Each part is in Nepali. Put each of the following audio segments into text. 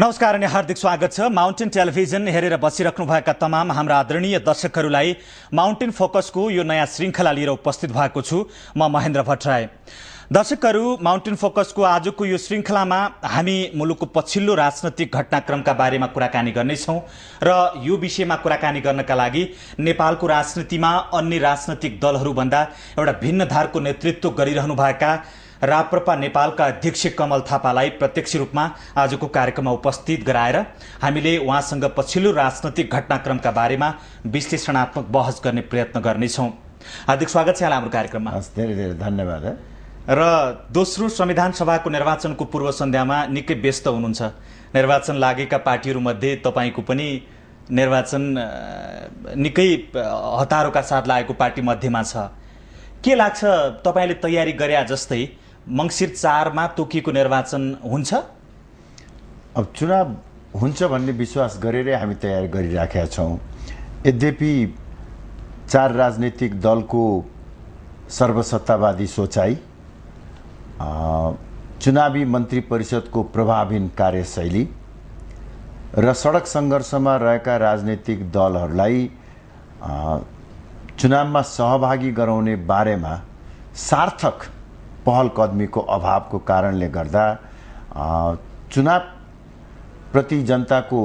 नमस्कार अनि हार्दिक स्वागत छ। माउन्टेन टेलिभिजन हेरेर बसिराख्नुभएका तमाम हाम्रा आदरणीय दर्शकहरूलाई माउन्टेन फोकसको यो नयाँ श्रृङ्खला लिएर उपस्थित भएको छु। म महेन्द्र भट्टराई। दर्शकहरू, माउन्टेन फोकसको आजको यो श्रृङ्खलामा हामी मुलुकको पछिल्लो राजनैतिक घटनाक्रमका बारेमा कुराकानी गर्नेछौँ र यो विषयमा कुराकानी गर्नका लागि नेपालको राजनीतिमा अन्य राजनैतिक दलहरूभन्दा एउटा भिन्न धारको नेतृत्व गरिरहनुभएका राप्रपा नेपालका अध्यक्ष कमल थापालाई प्रत्यक्ष रूपमा आजको कार्यक्रममा उपस्थित गराएर हामीले उहाँसँग पछिल्लो राजनैतिक घटनाक्रमका बारेमा विश्लेषणात्मक बहस गर्ने प्रयत्न गर्नेछौँ। हार्दिक स्वागत छ हाम्रो कार्यक्रममा। धेरै धेरै धन्यवाद। र दोस्रो संविधान सभाको निर्वाचनको पूर्व सन्ध्यामा निकै व्यस्त हुनुहुन्छ। निर्वाचन लागेका पार्टीहरूमध्ये तपाईँको पनि निर्वाचन निकै हतारोका साथ लागेको पार्टी मध्येमा छ। के लाग्छ, तपाईँले तयारी गरे जस्तै मङ्सिर 4 मा तोकिएको निर्वाचन हुन्छ? अब चुनाव हुन्छ भन्ने विश्वास गरेरै हामी तयारी गरिराखेका छौँ। यद्यपि 4 राजनीतिक दलको सर्वसत्तावादी सोचाइ, चुनावी मन्त्री परिषदको प्रभावहीन कार्यशैली र सडक सङ्घर्षमा रहेका राजनीतिक दलहरूलाई चुनावमा सहभागी गराउने बारेमा सार्थक पहल कदमीको अभावको कारणले गर्दा चुनाव प्रति जनताको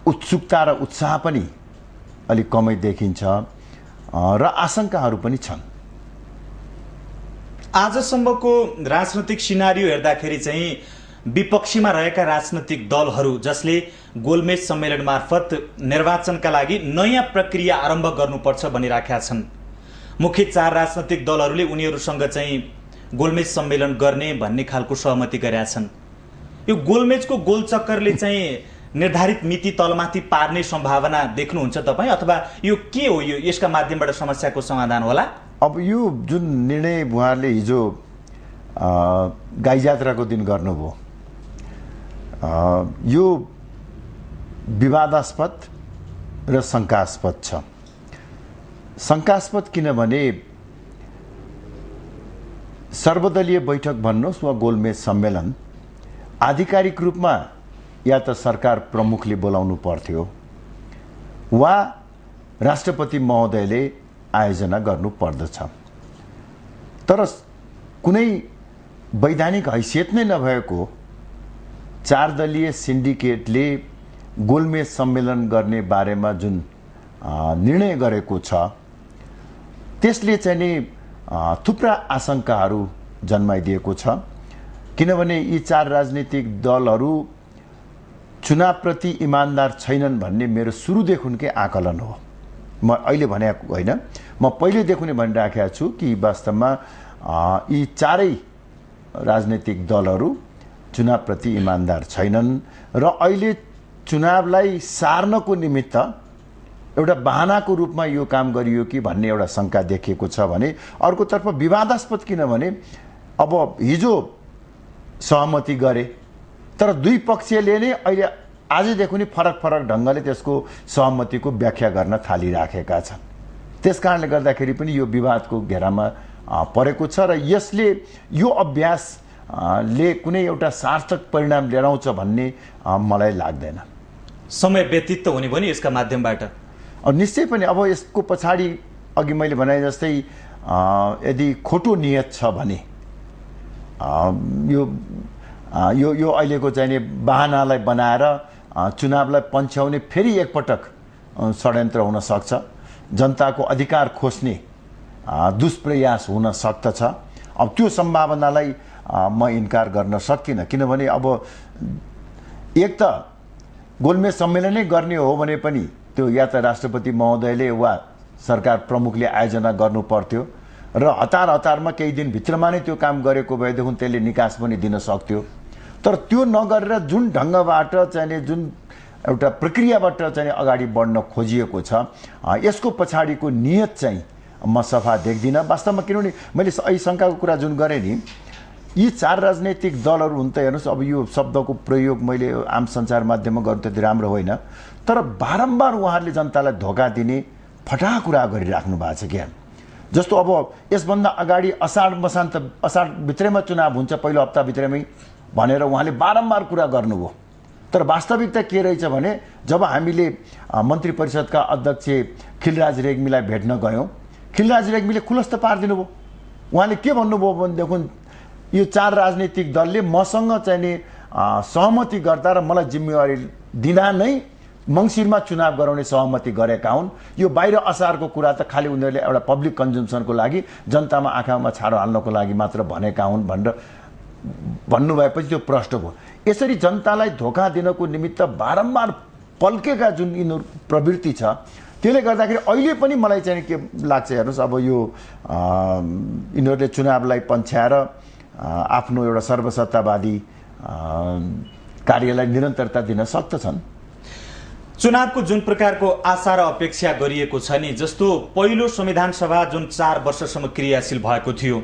उत्सुकता र उत्साह पनि अलिक कमै देखिन्छ र आशंकाहरू पनि छन्। आजसम्मको राजनैतिक सिनारियो हेर्दाखेरि चाहिँ विपक्षीमा रहेका राजनैतिक दलहरू जसले गोलमेज सम्मेलन मार्फत निर्वाचनका लागि नयाँ प्रक्रिया आरम्भ गर्नुपर्छ भनिराखेका छन्। मुख्य 4 राजनैतिक दलहरूले उनीहरूसँग चाहिँ गोलमेज सम्मेलन गर्ने भन्ने खालको सहमति गरेका छन्। यो गोलमेजको गोलचक्करले चाहिँ निर्धारित मिति तलमाथि पार्ने सम्भावना देख्नुहुन्छ तपाईँ, अथवा यो के हो, यो यसका माध्यमबाट समस्याको समाधान होला? अब यो जुन निर्णय उहाँहरूले हिजो गाई जात्राको दिन गर्नुभयो, यो विवादास्पद र शङ्कास्पद छ। शङ्कास्पद किनभने सर्वदलीय बैठक भन्नुहोस् वा गोलमेज सम्मेलन आधिकारिक रूपमा या त सरकार प्रमुखले बोलाउनु पर्थ्यो वा राष्ट्रपति महोदयले आयोजना गर्नु पर्दछ। तर कुनै वैधानिक हैसियत नै नभएको 4 दलीय सिन्डिकेटले गोलमेज सम्मेलन गर्ने बारेमा जुन निर्णय गरेको छ त्यसले चाहिँ नि थुप्रा आशंकाहरू जन्माइदिएको छ। किनभने यी 4 राजनीतिक दलहरू चुनावप्रति इमान्दार छैनन् भन्ने मेरो सुरुदेखिकै आकलन हो। म अहिले भनेको होइन, म पहिलेदेखि नै भनिराखेको छु कि वास्तवमा यी 4 राजनीतिक दलहरू चुनावप्रति इमान्दार छैनन् र अहिले चुनावलाई सार्नको निमित्त एउटा बहानाको रूपमा यो काम गरियो कि भन्ने एउटा शङ्का देखिएको छ भने अर्कोतर्फ विवादास्पद किनभने अब हिजो सहमति गरे तर दुई पक्षले नै अहिले आजदेखि नै फरक फरक ढङ्गले त्यसको सहमतिको व्याख्या गर्न थालिराखेका छन्। त्यसकारणले गर्दाखेरि पनि यो विवादको घेरामा परेको छ र यसले यो अभ्यासले कुनै एउटा सार्थक परिणाम लिएर आउँछ भन्ने मलाई लाग्दैन। समय व्यतीत त हुने पनि यसका माध्यमबाट निश्चय पनि। अब यसको पछाडि अघि मैले भने जस्तै यदि खोटो नियत छ भने यो अहिलेको चाहिँ बहानालाई बनाएर चुनावलाई पन्छ्याउने फेरि एकपटक षड्यन्त्र हुन सक्छ, जनताको अधिकार खोज्ने दुष्प्रयास हुन सक्दछ। अब त्यो सम्भावनालाई म इन्कार गर्न सक्दिनँ। किनभने अब एक त गोलमेज सम्मेलनै गर्ने हो भने पनि त्यो या त राष्ट्रपति महोदयले वा सरकार प्रमुखले आयोजना गर्नु पर्थ्यो र हतारमा केही दिनभित्रमा नै त्यो काम गरेको भएदेखि त्यसले निकास पनि दिन सक्थ्यो। तर त्यो नगरेर जुन ढङ्गबाट चाहिँ जुन एउटा प्रक्रियाबाट चाहिँ अगाडि बढ्न खोजिएको छ यसको पछाडिको नियत चाहिँ म सफा देख्दिनँ वास्तवमा। किनभने मैले अहिले शङ्काको कुरा जुन गरेँ नि, यी 4 राजनैतिक दलहरू हुन् त हेर्नुहोस्, अब यो शब्दको प्रयोग मैले आम सञ्चार माध्यममा गर्नु त राम्रो होइन, तर बारम्बार उहाँहरूले जनतालाई धोका दिने फटाहा कुरा गरिराख्नु भएको छ क्या। जस्तो अब यसभन्दा अगाडि असाढ भित्रैमा चुनाव हुन्छ, पहिलो हप्ताभित्रमै भनेर उहाँले बारम्बार कुरा गर्नुभयो। तर वास्तविकता के रहेछ भने जब हामीले मन्त्री परिषदका अध्यक्ष खिलराज रेग्मीलाई भेट्न गयौँ, खिलराज रेग्मीले खुलस्त पारिदिनु भयो। उहाँले के भन्नुभयो भनेदेखि यो 4 राजनीतिक दलले मसँग चाहिँ नि सहमति गर्दा र मलाई जिम्मेवारी दिँदा नै मङ्सिरमा चुनाव गराउने सहमति गरेका हुन्। यो बाहिर असारको कुरा त खालि उनीहरूले एउटा पब्लिक कन्जम्सनको लागि, जनतामा आँखामा छारो हाल्नको लागि मात्र भनेका हुन् भनेर भन्नुभएपछि त्यो प्रष्ट भयो। यसरी जनतालाई धोका दिनको निमित्त बारम्बार पल्केका जुन यिनीहरू प्रवृत्ति छ, त्यसले गर्दाखेरि अहिले पनि मलाई चाहिँ के लाग्छ हेर्नुहोस्, अब यो यिनीहरूले चुनावलाई पन्छ्याएर आफ्नो एउटा सर्वसत्तावादी कार्यलाई निरन्तरता दिन सक्दछन्। चुनावको जुन प्रकारको आशा र अपेक्षा गरिएको छ नि, जस्तो पहिलो संविधान सभा जुन 4 वर्षसम्म क्रियाशील भएको थियो,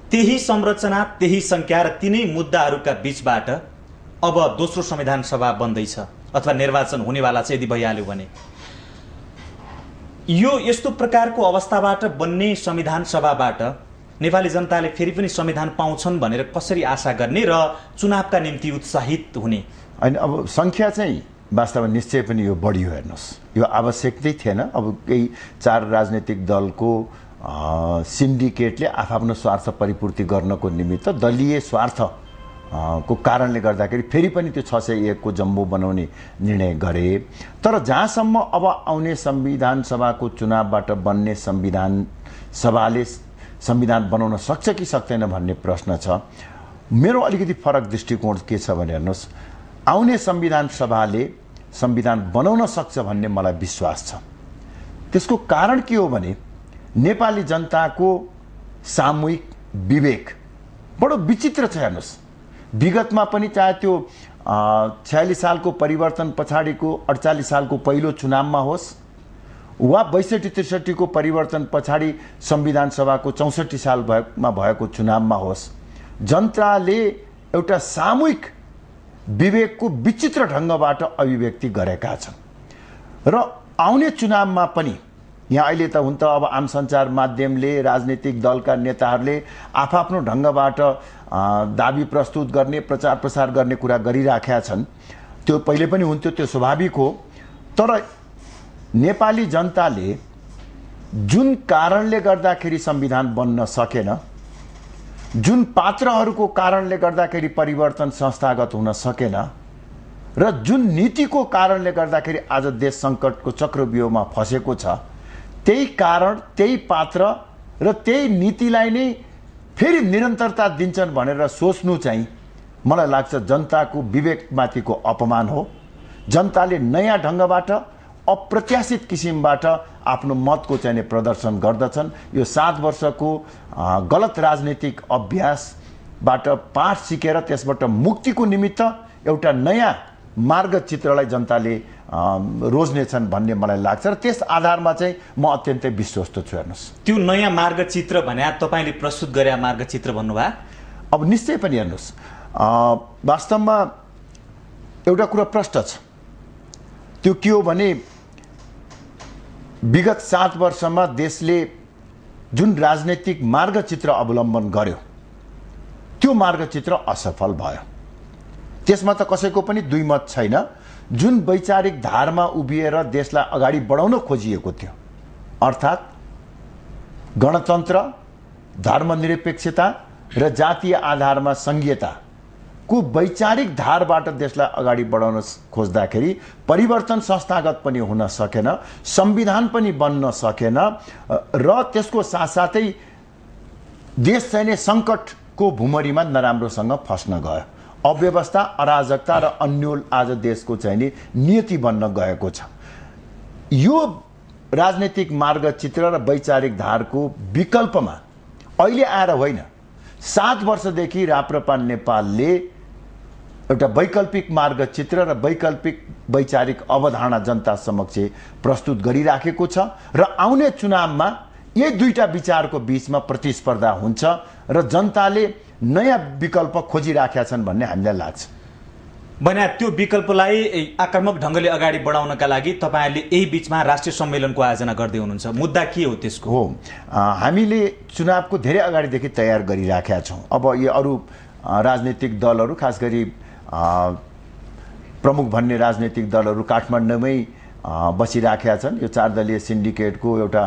त्यही संरचना, त्यही संख्या र तिनै मुद्दाहरूका बीचबाट अब दोस्रो संविधान सभा बन्दैछ अथवा निर्वाचन हुनेवाला छ। यदि भइहाल्यो भने यो यस्तो प्रकारको अवस्थाबाट बन्ने संविधान सभाबाट नेपाली जनताले फेरि पनि संविधान पाउँछन् भनेर कसरी आशा गर्ने र चुनावका निम्ति उत्साहित हुने? होइन, अब सङ्ख्या चाहिँ वास्तवमा निश्चय पनि यो बढियो। हेर्नुहोस्, यो आवश्यक नै थिएन। अब केही 4 राजनीतिक दलको सिन्डिकेटले आफ्नो स्वार्थ परिपूर्ति गर्नको निमित्त दलीय स्वार्थ को कारणले गर्दाखेरि फेरि पनि त्यो 601 को जम्बो बनाउने निर्णय गरे। तर जहाँसम्म अब आउने संविधान सभाको चुनावबाट बन्ने संविधान सभाले संविधान बनाउन सक्छ कि सक्दैन भन्ने प्रश्न छ। मेरो अलिकति फरक दृष्टिकोण के छ भने हेर्नुहोस्, आउने संविधान सभाले संविधान बनाउन सक्छ भन्ने मलाई विश्वास छ। त्यसको कारण के हो भने नेपाली जनताको सामूहिक विवेक बडो विचित्र छ। हेर्नुहोस्, विगतमा पनि चाहे त्यो 46 सालको परिवर्तन पछाडिको 48 सालको पहिलो चुनावमा होस् वा 62-63 को परिवर्तन पछाडि संविधान सभाको 64 सालमा भएको चुनावमा होस्, जनताले एउटा सामूहिक विवेकको विचित्र ढङ्गबाट अभिव्यक्ति गरेका छन्। र आउने चुनावमा पनि यहाँ अहिले त हुन त अब आम सञ्चार माध्यमले, राजनीतिक दलका नेताहरूले आफ्नो ढङ्गबाट दाबी प्रस्तुत गर्ने, प्रचार प्रसार गर्ने कुरा गरिराखेका छन्। त्यो पहिले पनि हुन्थ्यो, त्यो स्वाभाविक हो। तर नेपाली जनताले जुन कारणले गर्दाखेरि संविधान बन्न सकेन, जुन पात्रहरूको कारणले गर्दाखेरि परिवर्तन संस्थागत हुन सकेन र जुन नीतिको कारणले गर्दाखेरि आज देश सङ्कटको चक्रव्यूहमा फसेको छ, त्यही कारण, त्यही पात्र र त्यही नीतिलाई नै फेरि निरन्तरता दिन्छन् भनेर सोच्नु चाहिँ मलाई लाग्छ जनताको विवेकमाथिको अपमान हो। जनताले नयाँ ढङ्गबाट, अप्रत्याशित किसिमबाट आफ्नो मतको चाहिँ प्रदर्शन गर्दछन्। यो 7 वर्षको गलत राजनीतिक अभ्यासबाट पाठ सिकेर त्यसबाट मुक्तिको निमित्त एउटा नयाँ मार्गचित्रलाई जनताले रोज्नेछन् भन्ने मलाई लाग्छ र त्यस आधारमा चाहिँ म अत्यन्तै विश्वस्त छु। हेर्नुहोस्, त्यो नयाँ मार्गचित्र भने तपाईँले प्रस्तुत गरे मार्गचित्र भन्नुभयो। अब निश्चय पनि हेर्नुहोस्, वास्तवमा एउटा कुरा प्रष्ट छ। त्यो के हो भने विगत 7 वर्षमा देशले जुन राजनैतिक मार्गचित्र अवलम्बन गर्यो, त्यो मार्गचित्र असफल भयो। त्यसमा त कसैको पनि दुई मत छैन। जुन वैचारिक धारमा उभिएर देशलाई अगाडि बढाउन खोजिएको थियो, अर्थात् गणतन्त्र, धर्मनिरपेक्षता र जातीय आधारमा संघीयताको वैचारिक धारबाट देशलाई अगाडि बढाउन खोज्दाखेरि परिवर्तन संस्थागत पनि हुन सकेन, संविधान पनि बन्न सकेन र त्यसको साथसाथै देश चाहिँ सङ्कटको भुमरीमा नराम्रोसँग फस्न गयो। अव्यवस्था, अराजकता र अन्यल आज देशको चाहिँ नि नियति बन्न गएको छ। यो राजनीतिक मार्गचित्र र वैचारिक धारको विकल्पमा अहिले आएर होइन, 7 वर्षदेखि राप्रपा नेपालले एउटा वैकल्पिक मार्गचित्र र वैकल्पिक वैचारिक अवधारणा जनता समक्ष प्रस्तुत गरिराखेको छ र आउने चुनावमा यही दुईटा विचारको बीचमा प्रतिस्पर्धा हुन्छ र जनताले नयाँ विकल्प खोजिराखेका छन् भन्ने हामीलाई लाग्छ। भने त्यो विकल्पलाई आक्रामक ढङ्गले अगाडि बढाउनका लागि तपाईँहरूले यही बीचमा राष्ट्रिय सम्मेलनको आयोजना गर्दै हुनुहुन्छ। मुद्दा के हो त्यसको? हामीले चुनावको धेरै अगाडिदेखि तयार गरिराखेका छौँ। अब यो अरू राजनीतिक दलहरू, खास गरी प्रमुख भन्ने राजनीतिक दलहरू काठमाडौँमै बसिराखेका छन्। यो 4 दलीय सिन्डिकेटको एउटा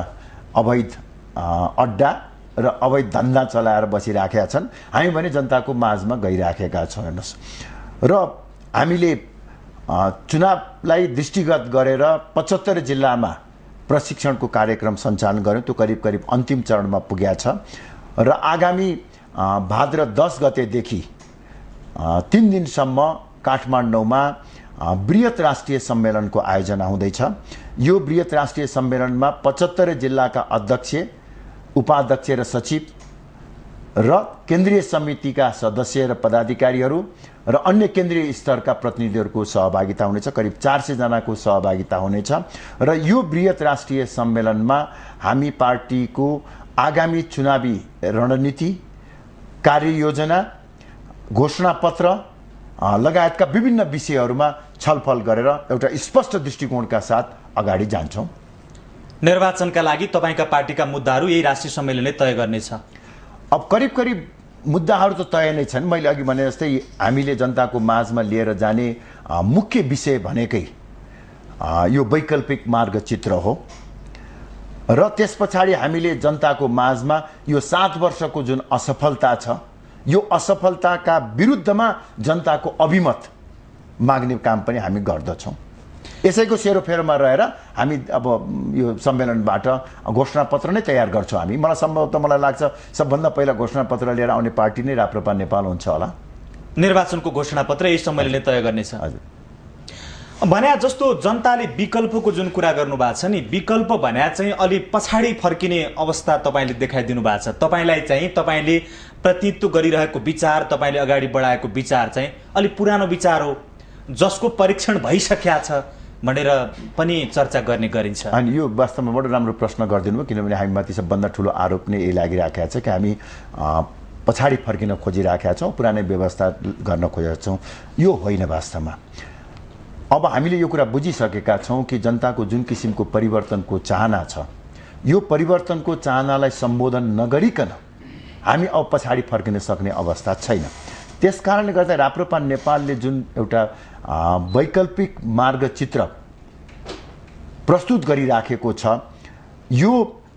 अवैध अड्डा र अवैध धन्दा चलाएर बसिराखेका छन्। हामी भने जनताको माझमा गइराखेका छौँ। हेर्नुहोस्, र हामीले चुनावलाई दृष्टिगत गरेर 75 जिल्लामा प्रशिक्षणको कार्यक्रम सञ्चालन गर्यौँ। त्यो करिब अन्तिम चरणमा पुगेको छ र आगामी भाद्र 10 गतेदेखि 3 दिनसम्म काठमाडौँमा बृहत राष्ट्रिय सम्मेलनको आयोजना हुँदैछ। यो बृहत राष्ट्रिय सम्मेलनमा 75 जिल्लाका अध्यक्ष, उपाध्यक्ष र सचिव र केन्द्रीय समितिका सदस्य र पदाधिकारीहरू र अन्य केन्द्रीय स्तरका प्रतिनिधिहरूको सहभागिता हुनेछ। करिब 400 जनाको सहभागिता हुनेछ र यो बृहत राष्ट्रिय सम्मेलनमा हामी पार्टीको आगामी चुनावी रणनीति, कार्ययोजना, घोषणापत्र लगायतका विभिन्न विषयहरूमा छलफल गरेर एउटा स्पष्ट दृष्टिकोणका साथ अगाडि जान्छौँ। निर्वाचनका लागि तपाईँका पार्टीका मुद्दाहरू यही राष्ट्रिय सम्मेलनले तय गर्नेछ। अब करिब मुद्दाहरू त तय नै छन्। मैले अघि भने जस्तै हामीले जनताको माझमा लिएर जाने मुख्य विषय भनेकै यो वैकल्पिक मार्गचित्र हो र त्यस पछाडि हामीले जनताको माझमा यो 7 वर्षको जुन असफलता छ, यो असफलताका विरुद्धमा जनताको अभिमत माग्ने काम पनि हामी गर्दछौँ। यसैको सेरोफेरोमा रहेर हामी अब यो सम्मेलनबाट घोषणापत्र नै तयार गर्छौँ। मलाई सम्भवतः मलाई लाग्छ सबभन्दा पहिला घोषणापत्र लिएर आउने पार्टी नै राप्रपा नेपाल हुन्छ होला। निर्वाचनको घोषणापत्र यही सम्मेलनले तय गर्नेछ। हजुर, भन्या जस्तो जनताले विकल्पको जुन कुरा गर्नुभएको छ नि, विकल्प भन्या चाहिँ अलि पछाडि फर्किने अवस्था तपाईँले देखाइदिनु भएको छ। तपाईँलाई चाहिँ तपाईँले प्रतिनिधित्व गरिरहेको विचार, तपाईँले अगाडि बढाएको विचार चाहिँ अलि पुरानो विचार हो, जसको परीक्षण भइसकेको छ भनेर पनि चर्चा गर्ने गरिन्छ। अनि यो वास्तवमा बडो राम्रो प्रश्न गरिदिनु भयो, किनभने हामीमाथि सबभन्दा ठुलो आरोप नै यही लागिराखेको छ कि हामी पछाडि फर्किन खोजिराखेका छौँ, पुरानै व्यवस्था गर्न खोजेका छौँ। यो होइन। वास्तवमा अब हामीले यो कुरा बुझिसकेका छौँ कि जनताको जुन किसिमको परिवर्तनको चाहना छ, यो परिवर्तनको चाहनालाई सम्बोधन नगरिकन हामी अब पछाडि फर्किन सक्ने अवस्था छैन। त्यस कारणले गर्दा राप्रपा नेपालले जुन एउटा वैकल्पिक मार्गचित्र प्रस्तुत गरिराखेको छ, यो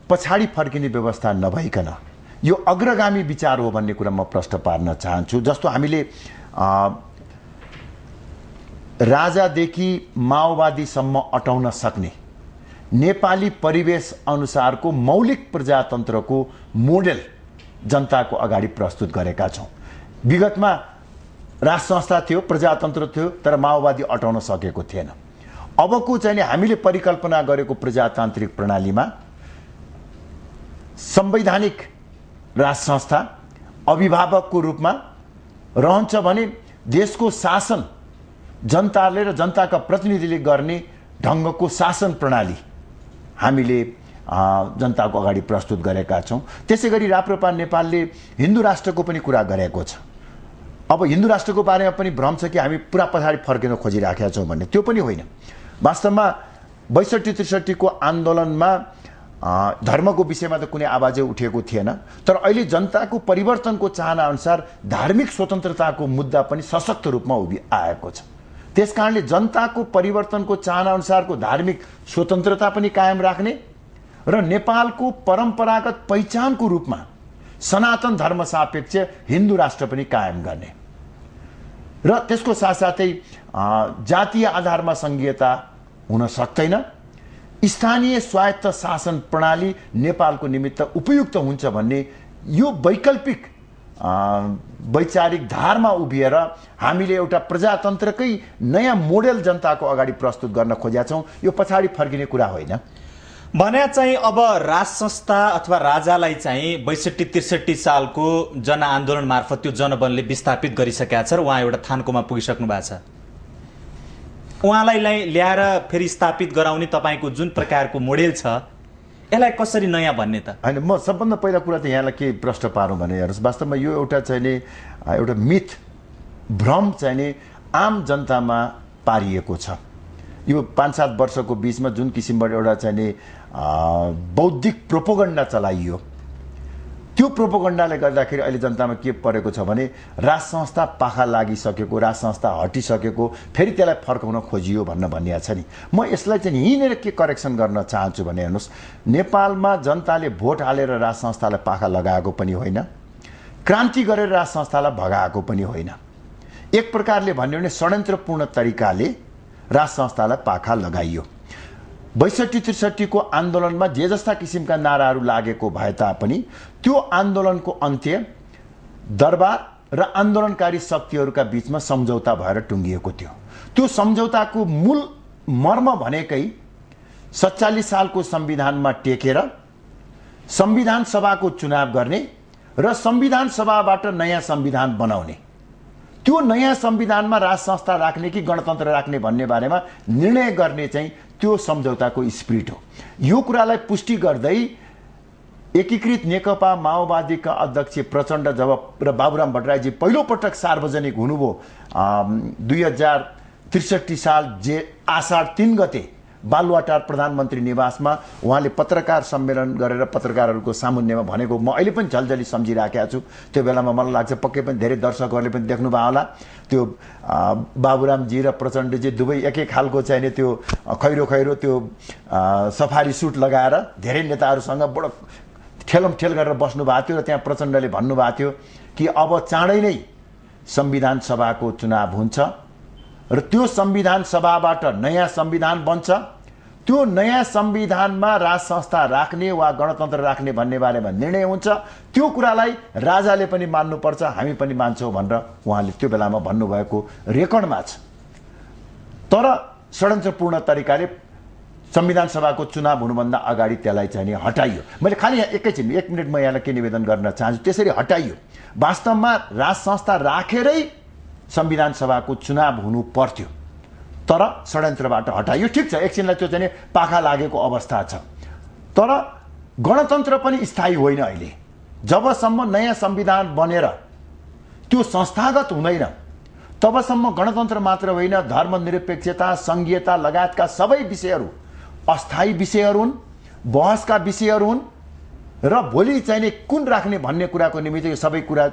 पछाडि फर्किने व्यवस्था नभइकन यो अग्रगामी विचार हो भन्ने कुरा म प्रश्न पार्न चाहन्छु। जस्तो हामीले राजादेखि माओवादीसम्म अटाउन सक्ने नेपाली परिवेश अनुसारको मौलिक प्रजातन्त्रको मोडेल जनताको अगाडि प्रस्तुत गरेका छौँ। विगतमा राज संस्था थियो, प्रजातन्त्र थियो, तर माओवादी अटाउन सकेको थिएन। अबको चाहिँ हामीले परिकल्पना गरेको प्रजातान्त्रिक प्रणालीमा संवैधानिक राज संस्था अभिभावकको रूपमा रहन्छ भने देशको शासन जनताले र जनताका प्रतिनिधिले गर्ने ढङ्गको शासन प्रणाली हामीले जनताको अगाडि प्रस्तुत गरेका छौँ। त्यसै गरी राप्रपा नेपालले हिन्दू राष्ट्रको पनि कुरा गरेको छ। अब हिन्दू राष्ट्रको बारेमा पनि भ्रम छ कि हामी पुरा पछाडि फर्किन खोजिराखेका छौँ भन्ने, त्यो पनि होइन। वास्तवमा 62-63 को आन्दोलनमा धर्मको विषयमा त कुनै आवाजै उठेको थिएन, तर अहिले जनताको परिवर्तनको चाहना अनुसार धार्मिक स्वतन्त्रताको मुद्दा पनि सशक्त रूपमा उभि आएको छ। त्यसकारणले जनताको परिवर्तनको चाहना अनुसारको धार्मिक स्वतन्त्रता पनि कायम राख्ने र नेपालको परम्परागत पहिचानको रूपमा सनातन धर्म सापेक्ष हिन्दू राष्ट्र पनि कायम गर्ने र त्यसको साथसाथै जातीय आधारमा संघीयता हुन सक्दैन। स्थानीय स्वायत्त शासन प्रणाली नेपालको निमित्त उपयुक्त हुन्छ भन्ने यो वैकल्पिक वैचारिक धारमा उभिएर हामीले एउटा प्रजातन्त्रकै नयाँ मोडेल जनताको अगाडि प्रस्तुत गर्न खोजेका छौँ। यो पछाडि फर्किने कुरा होइन। भने चाहिँ अब राज संस्था अथवा राजालाई चाहिँ 62-63 सालको जनआन्दोलन मार्फत त्यो जनबलले विस्थापित गरिसकेका छ र उहाँ एउटा थान्कोमा पुगिसक्नु भएको छ। उहाँलाई ल्याएर फेरि स्थापित गराउने तपाईँको जुन प्रकारको मोडेल छ, यसलाई कसरी नयाँ भन्ने त? होइन, म सबभन्दा पहिला कुरा त यहाँलाई के प्रश्न पारौँ भने हेर्नुहोस्, वास्तवमा यो एउटा चाहिँ नि एउटा मिथ, भ्रम चाहिँ नि आम जनतामा पारिएको छ। यो 5-7 वर्षको बिचमा जुन किसिमबाट एउटा चाहिँ नि बौद्धिक प्रोपोगन्डा चलाइयो, त्यो प्रोपोगन्डाले गर्दाखेरि अहिले जनतामा के परेको छ भने राज संस्था पाखा लागिसकेको, राज संस्था हटिसकेको, फेरि त्यसलाई फर्काउन खोजियो भनिएको छ नि। म यसलाई चाहिँ यहीँनिर के करेक्सन गर्न चाहन्छु भने हेर्नुहोस्, नेपालमा जनताले भोट हालेर राज संस्थालाई पाखा लगाएको पनि होइन, क्रान्ति गरेर राज संस्थालाई भगाएको पनि होइन। एक प्रकारले भन्यो भने षड्यन्त्रपूर्ण तरिकाले राज संस्थालाई पाखा लगाइयो। 62-63 को आन्दोलनमा जे जस्ता किसिमका नाराहरू लागेको भए तापनि त्यो आन्दोलनको अन्त्य दरबार र आन्दोलनकारी शक्तिहरूका बीचमा सम्झौता भएर टुङ्गिएको थियो। त्यो सम्झौताको मूल मर्म भनेकै 47 सालको संविधानमा टेकेर संविधान सभाको चुनाव गर्ने र संविधान सभाबाट नयाँ संविधान बनाउने। त्यो नयाँ संविधानमा राज संस्था राख्ने कि गणतन्त्र राख्ने भन्ने बारेमा निर्णय गर्ने चाहिँ त्यो सम्झौताको स्पिरिट हो। यो कुरालाई पुष्टि गर्दै एकीकृत नेकपा माओवादीका अध्यक्ष प्रचण्ड जब र बाबुराम भट्टराईजी पहिलोपटक सार्वजनिक हुनुभयो 2063 साल आषाढ 3 गते बालुवाटार प्रधानमन्त्री निवासमा उहाँले पत्रकार सम्मेलन गरेर पत्रकारहरूको सामुन्नेमा भनेको म अहिले पनि झलझली सम्झिराखेको छु। त्यो बेलामा मलाई लाग्छ पक्कै पनि धेरै दर्शकहरूले पनि देख्नुभयो होला। त्यो बाबुरामजी र प्रचण्डजी दुवै एकै खालको चाहिने त्यो खैरो त्यो सफारी सुट लगाएर धेरै नेताहरूसँग बडो ठेलमठेल गरेर बस्नु भएको थियो र त्यहाँ प्रचण्डले भन्नुभएको थियो कि अब चाँडै नै संविधान सभाको चुनाव हुन्छ र त्यो संविधान सभाबाट नयाँ संविधान बन्छ। त्यो नयाँ संविधानमा राज संस्था राख्ने वा गणतन्त्र राख्ने भन्ने बारेमा निर्णय हुन्छ। त्यो कुरालाई राजाले पनि मान्नुपर्छ, हामी पनि मान्छौँ भनेर उहाँले त्यो बेलामा भन्नुभएको रेकर्डमा छ। तर षड्यन्त्रपूर्ण तरिकाले संविधान सभाको चुनाव हुनुभन्दा अगाडि त्यसलाई चाहिँ हटाइयो। मैले खालि यहाँ एकैछिन 1 मिनट म यहाँलाई के निवेदन गर्न चाहन्छु, त्यसरी हटाइयो। वास्तवमा राज संस्था राखेरै संविधान सभाको चुनाव हुनु पर्थ्यो, तर षड्यन्त्रबाट हटाइयो। ठिक छ, एकछिनलाई त्यो चाहिँ पाखा लागेको अवस्था छ। तर गणतन्त्र पनि स्थायी होइन। अहिले जबसम्म नयाँ संविधान बनेर त्यो संस्थागत हुँदैन तबसम्म गणतन्त्र मात्र होइन, धर्मनिरपेक्षता, संघीयता लगायतका सबै विषयहरू अस्थायी विषयहरू हुन्, बहसका विषयहरू हुन् र भोलि चाहिने कुन राख्ने भन्ने कुराको निमित्त यो सबै कुरा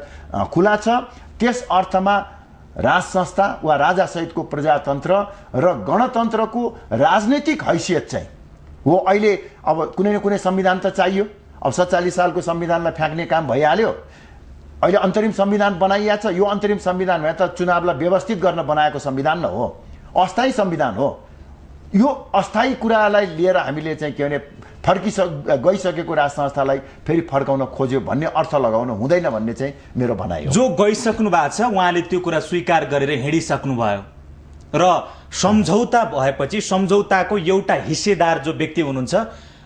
खुला छ। त्यस अर्थमा राज संस्था वा राजासहितको प्रजातन्त्र र गणतन्त्रको राजनीतिक हैसियत चाहिँ हो। अहिले अब कुनै न कुनै संविधान त चाहियो। अब 47 सालको संविधानलाई फ्याँक्ने काम भइहाल्यो। अहिले अन्तरिम संविधान बनाइएको छ। यो अन्तरिम संविधान भने त चुनावलाई व्यवस्थित गर्न बनाएको संविधान न हो, अस्थायी संविधान हो। यो अस्थायी कुरालाई लिएर हामीले चाहिँ के भने गइसकेको राज संस्थालाई फेरि फर्काउन खोज्यो भन्ने अर्थ लगाउन हुँदैन भन्ने चाहिँ मेरो भनाइ हो। जो गइसक्नु भएको छ उहाँले त्यो कुरा स्वीकार गरेर हिँडिसक्नु भयो र सम्झौता भएपछि सम्झौताको एउटा हिस्सेदार जो व्यक्ति हुनुहुन्छ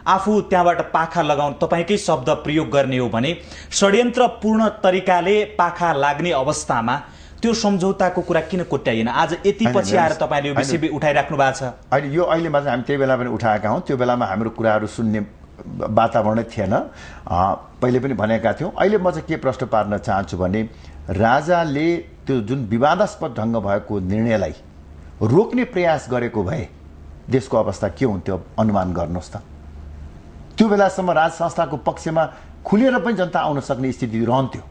आफू त्यहाँबाट पाखा लगाउन तपाईकै शब्द प्रयोग गर्ने हो भने षड्यन्त्रपूर्ण तरिकाले पाखा लाग्ने अवस्थामा त्यो सम्झौताको कुरा किन कोट्याइएन? आज यति पछि आएर तपाईले यो विषय उठाइराख्नु भएको छ। अहिले मात्र हामी त्यही बेला पनि उठाएका हौँ। त्यो बेलामा हाम्रो कुराहरू सुन्ने वातावरणै थिएन, पहिले पनि भनेका थियौँ। अहिले म चाहिँ के प्रश्न पार्न चाहन्छु भने राजाले त्यो जुन विवादास्पद ढङ्ग भएको निर्णयलाई रोक्ने प्रयास गरेको भए देशको अवस्था के हुन्थ्यो अनुमान गर्नुहोस् त। त्यो बेलासम्म राज संस्थाको पक्षमा खुलेर पनि जनता आउन सक्ने स्थिति रहन्थ्यो।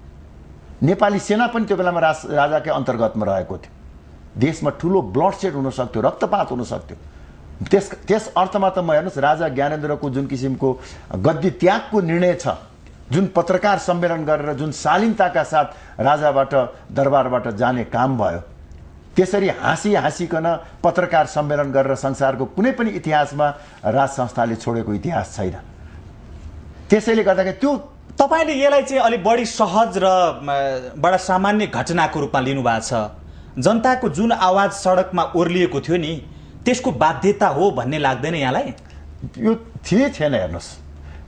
नेपाली सेना पनि त्यो बेलामा राजाकै अन्तर्गतमा रहेको थियो। देशमा ठुलो ब्लडसेड हुन सक्थ्यो, रक्तपात हुन सक्थ्यो। त्यस अर्थमा त म हेर्नुहोस् राजा ज्ञानेन्द्रको जुन किसिमको गद्दी त्यागको निर्णय छ, जुन पत्रकार सम्मेलन गरेर जुन शालीनताका साथ राजाबाट दरबारबाट जाने काम भयो, त्यसरी हाँसिकन पत्रकार सम्मेलन गरेर संसारको कुनै पनि इतिहासमा राज संस्थाले छोडेको इतिहास छैन। त्यसैले गर्दाखेरि त्यो तपाईले यसलाई चाहिँ अलि बढी सहज र बडा सामान्य घटनाको रूपमा लिनु भएको छ। जनताको जुन आवाज सडकमा ओर्लिएको थियो नि त्यसको बाध्यता हो भन्ने लाग्दैन यहाँलाई? यो थिएन। हेर्नुहोस्,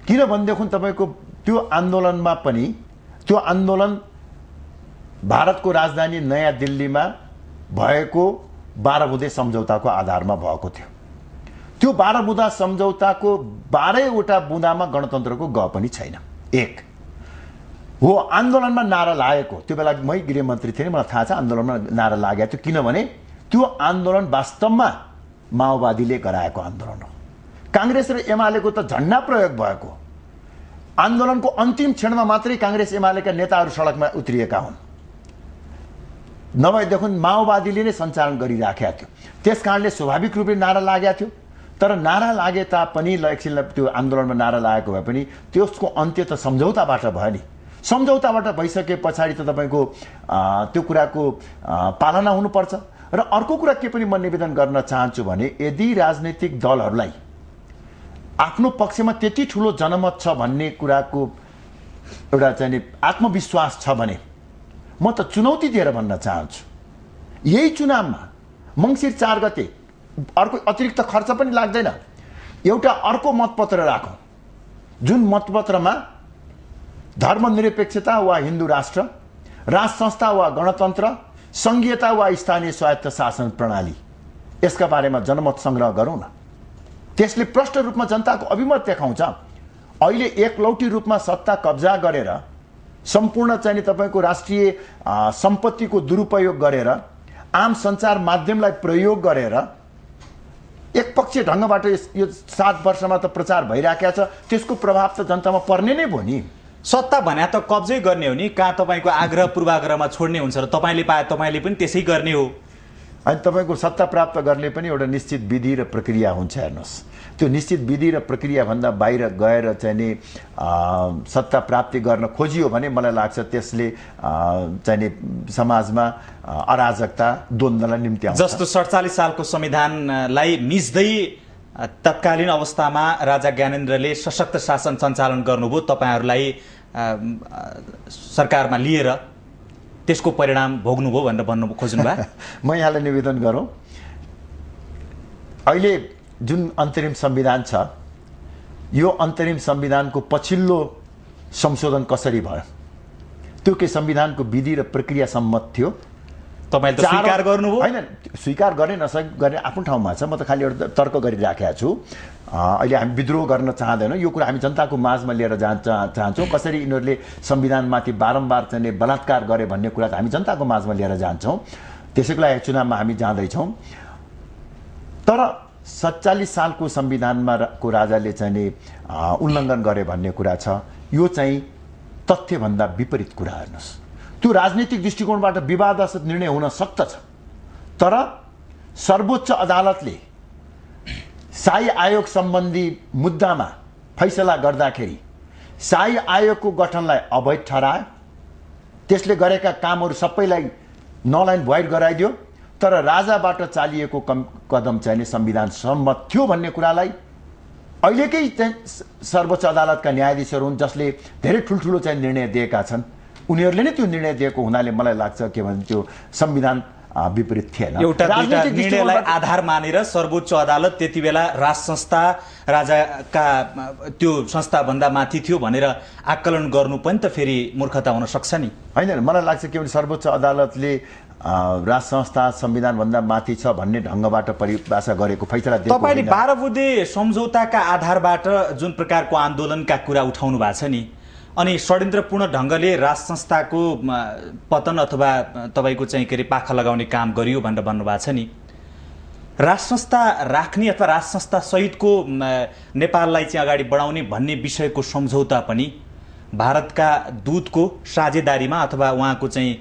किनभनेदेखि तपाईँको त्यो आन्दोलनमा पनि त्यो आन्दोलन भारतको राजधानी नयाँ दिल्लीमा भएको 12 बुँदे सम्झौताको आधारमा भएको थियो। त्यो 12 बुँदा सम्झौताको 12वटा बुँदामा गणतन्त्रको ग पनि छैन। एक हो आन्दोलनमा नारा लागेको, त्यो बेला मै गृहमन्त्री थिएँ, मलाई थाहा छ आन्दोलनमा नारा लागेको थियो। किनभने त्यो आन्दोलन वास्तवमा माओवादीले गराएको आन्दोलन हो। काङ्ग्रेस र एमालेको त झन्डा प्रयोग भएको। आन्दोलनको अन्तिम क्षणमा मात्रै काङ्ग्रेस एमालेका नेताहरू सडकमा उत्रिएका हुन्। नभएदेखि माओवादीले नै सञ्चालन गरिराखेका थियो। त्यस कारणले स्वाभाविक रूपले नारा लागेको थियो। तर नारा लागे तापनि एकछिनलाई त्यो आन्दोलनमा नारा लागेको भए पनि त्यसको अन्त्य त सम्झौताबाट भयो नि। सम्झौताबाट भइसके पछाडि त तपाईँको त्यो कुराको पालना हुनुपर्छ। र अर्को कुरा के पनि म निवेदन गर्न चाहन्छु भने यदि राजनैतिक दलहरूलाई आफ्नो पक्षमा त्यति ठुलो जनमत छ भन्ने कुराको एउटा चाहिँ आत्मविश्वास छ भने म त चुनौती दिएर भन्न चाहन्छु, यही चुनावमा मङ्सिर 4 गते अर्को अतिरिक्त खर्च पनि लाग्दैन, एउटा अर्को मतपत्र राखौँ जुन मतपत्रमा धर्मनिरपेक्षता वा हिन्दू राष्ट्र, राज संस्था वा गणतन्त्र, सङ्घीयता वा स्थानीय स्वायत्त शासन प्रणाली, यसका बारेमा जनमत सङ्ग्रह गरौँ न। त्यसले प्रष्ट रूपमा जनताको अभिमत देखाउँछ। अहिले एकलौटी रूपमा सत्ता कब्जा गरेर सम्पूर्ण चाहिँ तपाईँको राष्ट्रिय सम्पत्तिको दुरुपयोग गरेर आम सञ्चार माध्यमलाई प्रयोग गरेर एकपक्षीय ढङ्गबाट यो 7 वर्षमा त प्रचार भइराखेको छ, त्यसको प्रभाव त जनतामा पर्ने नै भयो नि। सत्ता भने त कब्जै गर्ने हो नि, कहाँ तपाईँको आग्रह पूर्वाग्रहमा छोड्ने हुन्छ र तपाईँले पाए तपाईँले पनि त्यसै गर्ने हो। अनि तपाईँको सत्ता प्राप्त गर्ने पनि एउटा निश्चित विधि र प्रक्रिया हुन्छ। हेर्नुहोस्, त्यो निश्चित विधि र प्रक्रियाभन्दा बाहिर गएर चाहिँ नि सत्ता प्राप्ति गर्न खोजियो भने मलाई लाग्छ त्यसले चाहिँ नि समाजमा अराजकता द्वन्द्वलाई निम्ति आउँछ। जस्तो 47 सालको संविधानलाई मिच्दै तत्कालीन अवस्थामा राजा ज्ञानेन्द्रले सशक्त शासन सञ्चालन गर्नुभयो, तपाईँहरूलाई सरकारमा लिएर त्यसको परिणाम भोग्नुभयो भनेर भन्नु खोज्नुभयो। म यहाँलाई निवेदन गरौँ, अहिले जुन अन्तरिम संविधान छ, यो अन्तरिम संविधानको पछिल्लो संशोधन कसरी भयो? त्यो के संविधानको विधि र प्रक्रिया सम्मत थियो? तपाईँले त स्वीकार गर्नुभयो? होइन, स्वीकार गर्ने नगर्ने आफ्नो ठाउँमा छ। म त खालि एउटा तर्क गरिराखेको छु। अहिले हामी विद्रोह गर्न चाहँदैनौँ, यो कुरा हामी जनताको माझमा लिएर जान चाहन्छौँ। कसरी यिनीहरूले संविधानमाथि बारम्बार चाहिँ बलात्कार गरे भन्ने कुरा त हामी जनताको माझमा लिएर जान्छौँ। त्यसैको लागि चुनावमा हामी जाँदैछौँ। तर 47 सालको संविधानमा को राजाले चाहिँ नि उल्लङ्घन गरे भन्ने कुरा छ, यो चाहिँ तथ्यभन्दा विपरीत कुरा। हेर्नुहोस्, त्यो राजनीतिक दृष्टिकोणबाट विवादास्पद निर्णय हुन सक्दछ, तर सर्वोच्च अदालतले शाही आयोग सम्बन्धी मुद्दामा फैसला गर्दाखेरि शाही आयोगको गठनलाई अवैध ठहरायो। त्यसले गरेका कामहरू सबैलाई नल एन्ड भोइड गराइदियो। तर राजाबाट चालिएको कदम चाहिँ संविधान सम्मत थियो भन्ने कुरालाई अहिलेकै चाहिँ सर्वोच्च अदालतका न्यायाधीशहरू हुन् जसले धेरै ठुल्ठुलो चाहिँ निर्णय दिएका छन्, उनीहरूले नै त्यो निर्णय दिएको हुनाले मलाई लाग्छ के भन्छ त्यो संविधान विपरीत थिएन। एउटा निर्णयलाई आधार मानेर सर्वोच्च अदालत त्यति बेला राज संस्था राजाका त्यो संस्थाभन्दा माथि थियो भनेर आकलन गर्नु पनि त फेरि मूर्खता हुन सक्छ नि। होइन, मलाई लाग्छ के भने सर्वोच्च अदालतले राज संस्था संविधानभन्दा माथि छ भन्ने ढङ्गबाट परिभाषा गरेको फैसला दिएको। तपाईँले 12 बुँदे सम्झौताका आधारबाट जुन प्रकारको आन्दोलनका कुरा उठाउनु भएको छ नि, अनि षड्यन्त्रपूर्ण ढङ्गले राज संस्थाको पतन अथवा तपाईँको चाहिँ के अरे पाखा लगाउने काम गरियो भनेर भन्नुभएको छ नि, राज संस्था राख्ने अथवा राज संस्था सहितको नेपाललाई चाहिँ अगाडि बढाउने भन्ने विषयको सम्झौता पनि भारतका दूतको साझेदारीमा अथवा उहाँको चाहिँ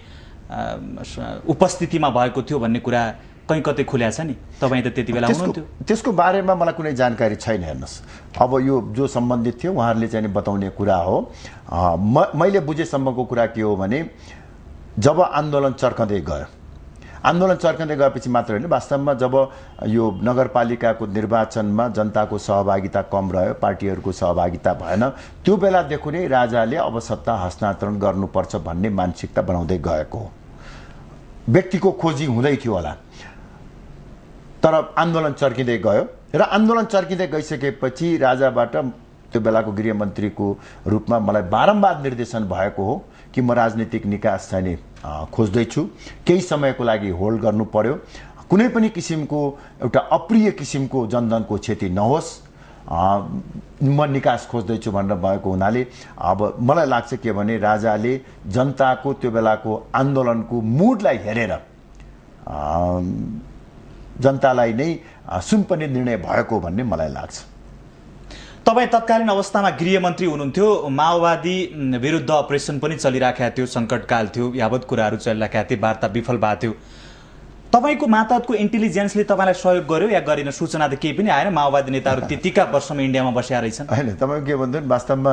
उपस्थितिमा भएको थियो भन्ने कुरा कहीँ कतै खुल्या छ नि। तपाईँ त त्यति बेला हुनुहुन्थ्यो। त्यसको बारेमा मलाई कुनै जानकारी छैन। हेर्नुहोस्, अब यो जो सम्बन्धित थियो उहाँहरूले चाहिँ बताउने कुरा हो। मैले बुझेसम्मको कुरा के हो भने जब आन्दोलन चर्कँदै गयो, आन्दोलन चर्कँदै गएपछि मात्र होइन, वास्तवमा जब यो नगरपालिकाको निर्वाचनमा जनताको सहभागिता कम रह्यो, पार्टीहरूको सहभागिता भएन, त्यो बेलादेखि नै राजाले अब सत्ता हस्तान्तरण गर्नुपर्छ भन्ने मानसिकता बनाउँदै गएको हो। व्यक्तिको खोजी हुँदै थियो होला, तर आन्दोलन चर्किँदै गयो र आन्दोलन चर्किँदै गइसकेपछि राजाबाट त्यो बेलाको गृहमन्त्रीको रूपमा मलाई बारम्बार निर्देशन भएको हो कि म राजनीतिक निकास चाहिँ खोज्दैछु, केही समयको लागि होल्ड गर्नु पर्यो, कुनै पनि किसिमको एउटा अप्रिय किसिमको जनधनको क्षति नहोस्, म निकास खोज्दैछु भनेर भएको हुनाले अब मलाई लाग्छ के भने राजाले जनताको त्यो बेलाको आन्दोलनको मुडलाई हेरेर जनतालाई नै सुम्पने निर्णय भएको भन्ने मलाई लाग्छ। तपाईँ तत्कालीन अवस्थामा गृहमन्त्री हुनुहुन्थ्यो, माओवादी विरुद्ध अपरेसन पनि चलिराखेको थियो, सङ्कटकाल थियो, यावत कुराहरू चलिराखेका थिए, वार्ता विफल भएको थियो। तपाईँको मातहतको इन्टेलिजेन्सले तपाईँलाई सहयोग गर्यो या गरेन? सूचना त केही पनि आएन? माओवादी नेताहरू त्यतिका वर्षमा इन्डियामा बसेका रहेछन्। होइन, तपाईँ के भन्नु, वास्तवमा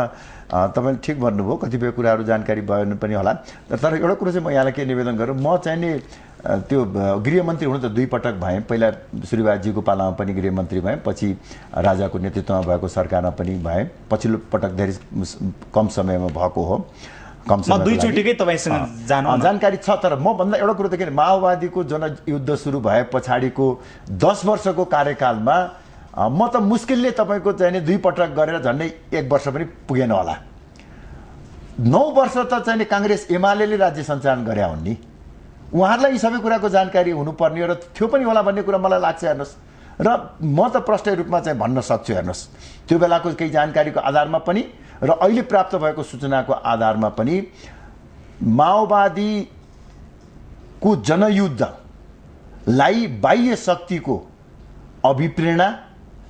तपाईँले ठिक भन्नुभयो, कतिपय कुराहरू जानकारी भयो पनि होला। तर एउटा कुरो चाहिँ म यहाँलाई के निवेदन गरौँ, म चाहिँ नि त्यो गृहमन्त्री हुनु त 2 पटक भएँ। पहिला सूर्यबहादुरजीको पालामा पनि गृहमन्त्री भएँ, पछि राजाको नेतृत्वमा भएको सरकारमा पनि भएँ। पछिल्लो पटक धेरै कम समयमा भएको हो। दुईचोटिकै तपाईँसँग जानकारी छ। तर म भन्दा एउटा कुरो त के, माओवादीको जनयुद्ध सुरु भए पछाडिको 10 वर्षको कार्यकालमा म त मुस्किलले तपाईँको चाहिँ नि 2 पटक गरेर झन्डै 1 वर्ष पनि पुगेन होला। 9 वर्ष त चाहिँ नि काङ्ग्रेस एमाले राज्य सञ्चालन गरे हुन् नि। उहाँहरूलाई यी सबै कुराको जानकारी हुनुपर्ने र थियो पनि होला भन्ने कुरा मलाई लाग्छ। हेर्नुहोस्, र म त प्रष्ट रूपमा चाहिँ भन्न सक्छु। हेर्नुहोस्, त्यो बेलाको केही जानकारीको आधारमा पनि र अहिले प्राप्त भएको सूचनाको आधारमा पनि माओवादीको जनयुद्धलाई बाह्य शक्तिको अभिप्रेरणा,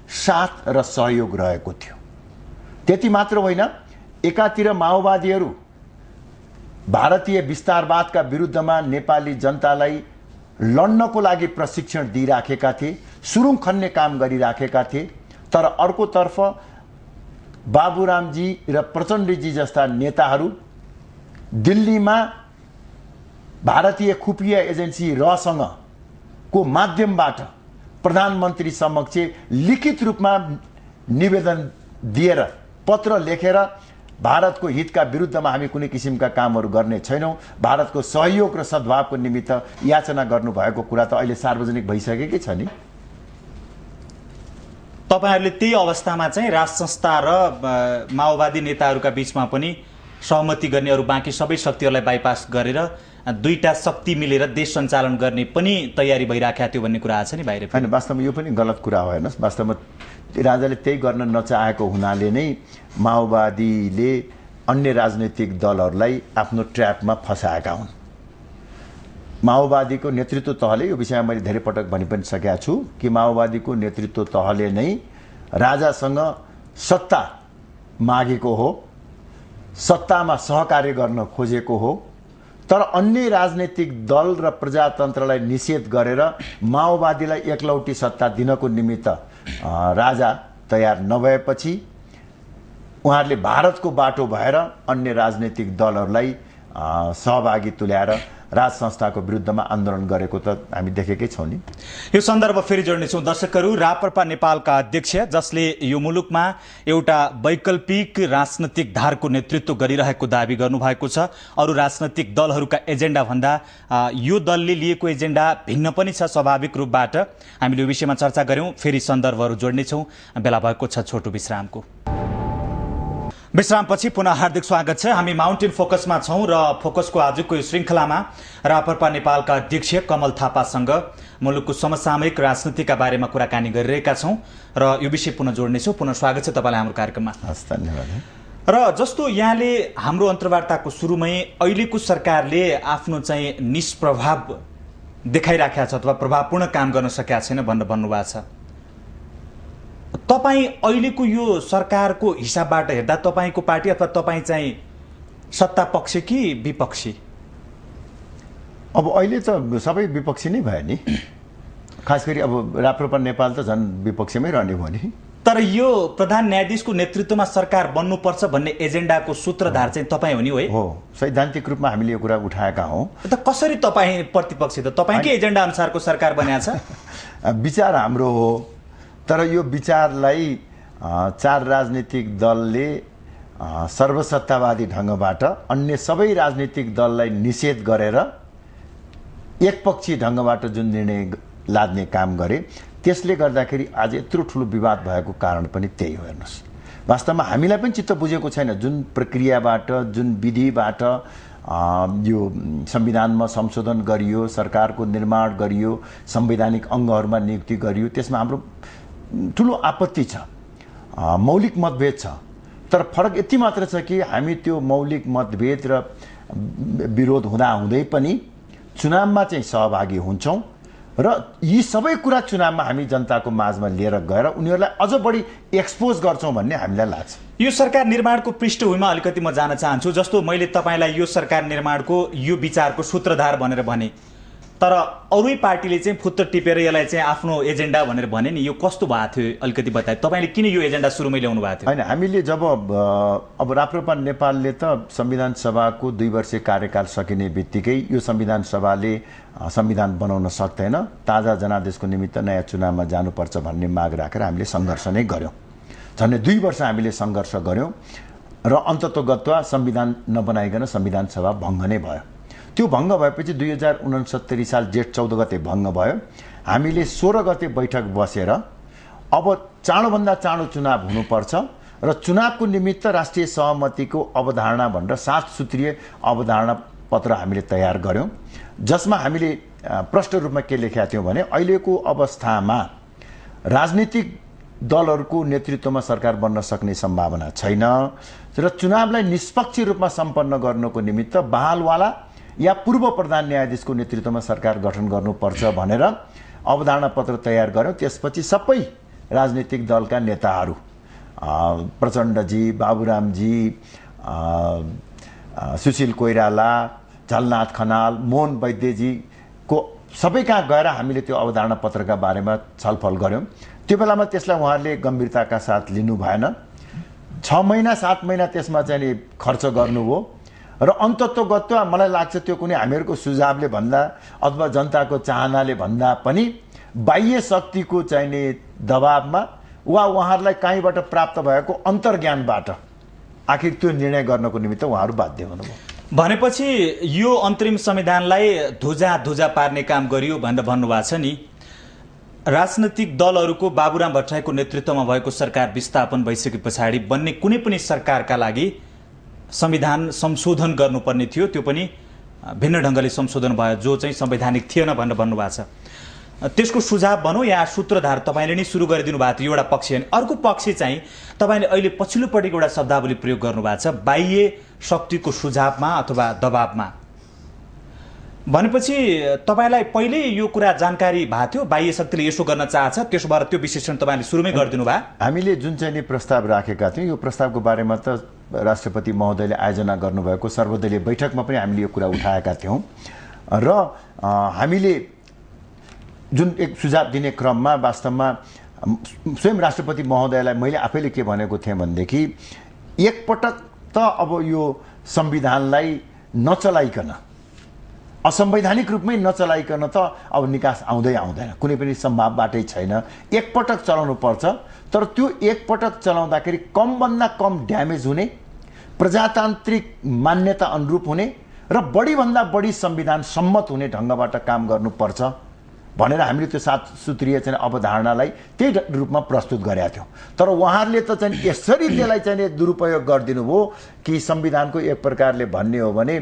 साथ र सहयोग रहेको थियो। त्यति मात्र होइन, एकातिर माओवादीहरू भारतीय विस्तारवादका विरुद्धमा नेपाली जनतालाई लड्नको लागि प्रशिक्षण दिइराखेका थिए, सुरुङ खन्ने काम गरिराखेका थिए। तर अर्कोतर्फ बाबुरामजी र प्रचण्डजी जस्ता नेताहरू दिल्लीमा भारतीय खुफिया एजेन्सी रसँगको माध्यमबाट प्रधानमन्त्री समक्ष लिखित रूपमा निवेदन दिएर, पत्र लेखेर भारतको हितका विरुद्धमा हामी कुनै किसिमका कामहरू गर्ने छैनौँ, भारतको सहयोग र सद्भावको निमित्त याचना गर्नुभएको कुरा त अहिले सार्वजनिक भइसकेकै छ नि। तपाईँहरूले त्यही अवस्थामा चाहिँ राज संस्था र माओवादी नेताहरूका बीचमा पनि सहमति गर्ने, अरू बाँकी सबै शक्तिहरूलाई बाइपास गरेर दुईटा शक्ति मिलेर देश सञ्चालन गर्ने पनि तयारी भइराखेको थियो भन्ने कुरा आएको छ नि बाहिर। होइन, वास्तवमा यो पनि गलत कुरा हो। हेर्नुहोस्, वास्तवमा राजाले त्यही गर्न नचाहेको हुनाले नै माओवादीले अन्य राजनैतिक दलहरूलाई आफ्नो ट्र्यापमा फसाएका हुन्। माओवादीको नेतृत्व तहले, यो विषयमा मैले धेरै पटक भनि पनि सकेका छु कि माओवादीको नेतृत्व तहले नै राजासँग सत्ता मागेको हो, सत्तामा सहकार्य गर्न खोजेको हो। तर अन्य राजनैतिक दल र प्रजातन्त्रलाई निषेध गरेर माओवादीलाई एकलौटी सत्ता दिनको निमित्त राजा तयार नभएपछि उहाँहरूले भारतको बाटो भएर अन्य राजनैतिक दलहरूलाई सहभागी तुल्याएर राज संस्थाको विरुद्धमा आन्दोलन गरेको त हामी देखेकै छौँ नि। यो सन्दर्भ फेरि जोड्नेछौँ। दर्शकहरू, राप्रपा नेपालका अध्यक्ष जसले यो मुलुकमा एउटा वैकल्पिक राजनैतिक धारको नेतृत्व गरिरहेको दावी गर्नुभएको छ, अरू राजनैतिक दलहरूका एजेन्डा भन्दा यो दलले लिएको एजेन्डा भिन्न पनि छ स्वाभाविक रूपबाट। हामीले यो विषयमा चर्चा गऱ्यौँ, फेरि सन्दर्भहरू जोड्नेछौँ। बेला भएको छ छोटो विश्रामको। विश्रामपछि पुनः हार्दिक स्वागत छ। हामी माउन्टेन फोकसमा छौँ र फोकसको आजको यो श्रृङ्खलामा राप्रपा नेपालका अध्यक्ष कमल थापासँग मुलुकको समसामयिक राजनीतिका बारेमा कुराकानी गरिरहेका छौँ र यो विषय पुनः जोड्नेछौँ। पुनः स्वागत छ तपाईँलाई हाम्रो कार्यक्रममा। धन्यवाद। र जस्तो यहाँले हाम्रो अन्तर्वार्ताको सुरुमै अहिलेको सरकारले आफ्नो चाहिँ निष्प्रभाव देखाइराखेको छ अथवा प्रभावपूर्ण काम गर्न सकेका छैन भनेर भन्नुभएको छ। तपाईँ अहिलेको यो सरकारको हिसाबबाट हेर्दा तपाईँको पार्टी अथवा तपाईँ चाहिँ सत्ता पक्ष कि विपक्षी? अब अहिले त सबै विपक्षी नै भयो नि। खास गरी अब राप्रपा नेपाल त झन् विपक्षमै रहने भयो नि। तर यो प्रधान न्यायाधीशको नेतृत्वमा सरकार बन्नुपर्छ भन्ने एजेन्डाको सूत्रधार चाहिँ तपाईँ हो नि? हो, सैद्धान्तिक रूपमा हामीले यो कुरा उठाएका हौँ। त कसरी तपाईँ प्रतिपक्षी त? तपाईँकै एजेन्डा अनुसारको सरकार बनेको छ। विचार हाम्रो हो, तर यो विचारलाई 4 राजनीतिक दलले सर्वसत्तावादी ढङ्गबाट अन्य सबै राजनीतिक दललाई निषेध गरेर एकपक्षीय ढङ्गबाट जुन निर्णय लाद्ने काम गरे, त्यसले गर्दाखेरि आज यत्रो ठुलो विवाद भएको कारण पनि त्यही हो। हेर्नुहोस्, वास्तवमा हामीलाई पनि चित्त बुझेको छैन जुन प्रक्रियाबाट, जुन विधिबाट यो संविधानमा संशोधन गरियो, सरकारको निर्माण गरियो, संवैधानिक अङ्गहरूमा नियुक्ति गरियो, त्यसमा हाम्रो ठुलो आपत्ति छ, मौलिक मतभेद छ। तर फरक यति मात्र छ कि हामी त्यो मौलिक मतभेद र विरोध हुँदाहुँदै पनि चुनावमा चाहिँ सहभागी हुन्छौँ र यी सबै कुरा चुनावमा हामी जनताको माझमा लिएर गएर उनीहरूलाई अझ बढी एक्सपोज गर्छौँ भन्ने हामीलाई लाग्छ। यो सरकार निर्माणको पृष्ठभूमिमा अलिकति म जान चाहन्छु। जस्तो मैले तपाईँलाई यो सरकार निर्माणको यो विचारको सूत्रधार भनेर भने, तर अरू पार्टीले चाहिँ फुत्त टिपेर यसलाई चाहिँ आफ्नो एजेन्डा भनेर भने नि, यो कस्तो भएको थियो अलिकति बताए? तपाईँले किन यो एजेन्डा सुरुमै ल्याउनु भएको थियो? होइन, हामीले जब अब राप्रपा नेपालले त संविधान सभाको 2 वर्षे कार्यकाल सकिने बित्तिकै यो संविधान सभाले संविधान बनाउन सक्दैन, ताजा जनादेशको निमित्त नयाँ चुनावमा जानुपर्छ भन्ने माग राखेर हामीले सङ्घर्ष नै गऱ्यौँ। झन्डै 2 वर्ष हामीले सङ्घर्ष गऱ्यौँ र अन्ततोगत्वा संविधान नबनाइकन संविधान सभा भङ्ग नै भयो। त्यो भङ्ग भएपछि 2069 साल जेठ 14 गते भङ्ग भयो। हामीले 16 गते बैठक बसेर अब चाँडोभन्दा चाँडो चुनाव हुनुपर्छ र चुनावको निमित्त राष्ट्रिय सहमतिको अवधारणा भनेर 7 सूत्रीय अवधारणा पत्र हामीले तयार गऱ्यौँ, जसमा हामीले प्रष्ट रूपमा के लेखेका थियौँ भने अहिलेको अवस्थामा राजनीतिक दलहरूको नेतृत्वमा सरकार बन्न सक्ने सम्भावना छैन र चुनावलाई निष्पक्ष रूपमा सम्पन्न गर्नको निमित्त बहालवाला या पूर्व प्रधान न्यायाधीशको नेतृत्वमा सरकार गठन गर्नुपर्छ भनेर अवधारणा पत्र तयार गऱ्यौँ। त्यसपछि सबै राजनीतिक दलका नेताहरू, प्रचण्डजी, बाबुरामजी, सुशील कोइराला, झलनाथ खनाल, मोहन वैद्यजीको सबै कहाँ गएर हामीले त्यो अवधारणा पत्रका बारेमा छलफल गऱ्यौँ। त्यो बेलामा त्यसलाई उहाँहरूले गम्भीरताका साथ लिनु भएन। 6 महिना 7 महिना त्यसमा चाहिँ खर्च गर्नुभयो र अन्ततोगत्वा मलाई लाग्छ त्यो कुनै हामीहरूको सुझावले भन्दा अथवा जनताको चाहनाले भन्दा पनि बाह्य शक्तिको चाहिने दबावमा वा उहाँहरूलाई कहीँबाट प्राप्त भएको अन्तर्ज्ञानबाट आखिर त्यो निर्णय गर्नको निमित्त उहाँहरू बाध्य हुनुभयो। भनेपछि यो अन्तरिम संविधानलाई धुजा पार्ने काम गरियो भनेर भन्नुभएको छ नि। राजनैतिक दलहरूको बाबुराम भट्टराईको नेतृत्वमा भएको सरकार विस्थापन भइसके पछाडि बन्ने कुनै पनि सरकारका लागि संविधान संशोधन गर्नुपर्ने थियो, त्यो पनि भिन्न ढङ्गले संशोधन भयो जो चाहिँ संवैधानिक थिएन भनेर भन्नुभएको छ। त्यसको सुझाव भनौँ या सूत्रधार तपाईँले नै सुरु गरिदिनु भएको थियो एउटा पक्ष, अनि अर्को पक्ष चाहिँ तपाईँले अहिले पछिल्लोपट्टिको एउटा शब्दावली प्रयोग गर्नुभएको छ बाह्य शक्तिको सुझावमा अथवा दबावमा। भनेपछि तपाईँलाई पहिले यो कुरा जानकारी भएको थियो बाह्य शक्तिले यसो गर्न चाहन्छ, त्यसो भएर त्यो विश्लेषण तपाईँले सुरुमै गरिदिनु भयो? हामीले जुन चाहिँ नि प्रस्ताव राखेका थियौँ यो प्रस्तावको बारेमा त राष्ट्रपति महोदयले आयोजना गर्नुभएको सर्वदलीय बैठकमा पनि हामीले यो कुरा उठाएका थियौँ र हामीले जुन एक सुझाव दिने क्रममा वास्तवमा स्वयं राष्ट्रपति महोदयलाई मैले आफैले के भनेको थिएँ भनेदेखि एकपटक त अब यो संविधानलाई नचलाइकन, असंवैधानिक रूपमै नचलाइकन त अब निकास आउँदैन, कुनै पनि सम्भाव बाटै छैन। एकपटक चलाउनु पर्छ, तर त्यो एकपटक चलाउँदाखेरि कमभन्दा कम ड्यामेज हुने, प्रजातान्त्रिक मान्यता अनुरूप हुने र बढीभन्दा बढी संविधान सम्मत हुने ढङ्गबाट काम गर्नुपर्छ भनेर हामीले त्यो 7 सूत्रीय चाहिँ अवधारणालाई त्यही रूपमा प्रस्तुत गरेका थियौँ। तर उहाँहरूले त चाहिँ यसरी त्यसलाई चाहिँ दुरुपयोग गरिदिनु भयो कि संविधानको एक प्रकारले भन्ने हो भने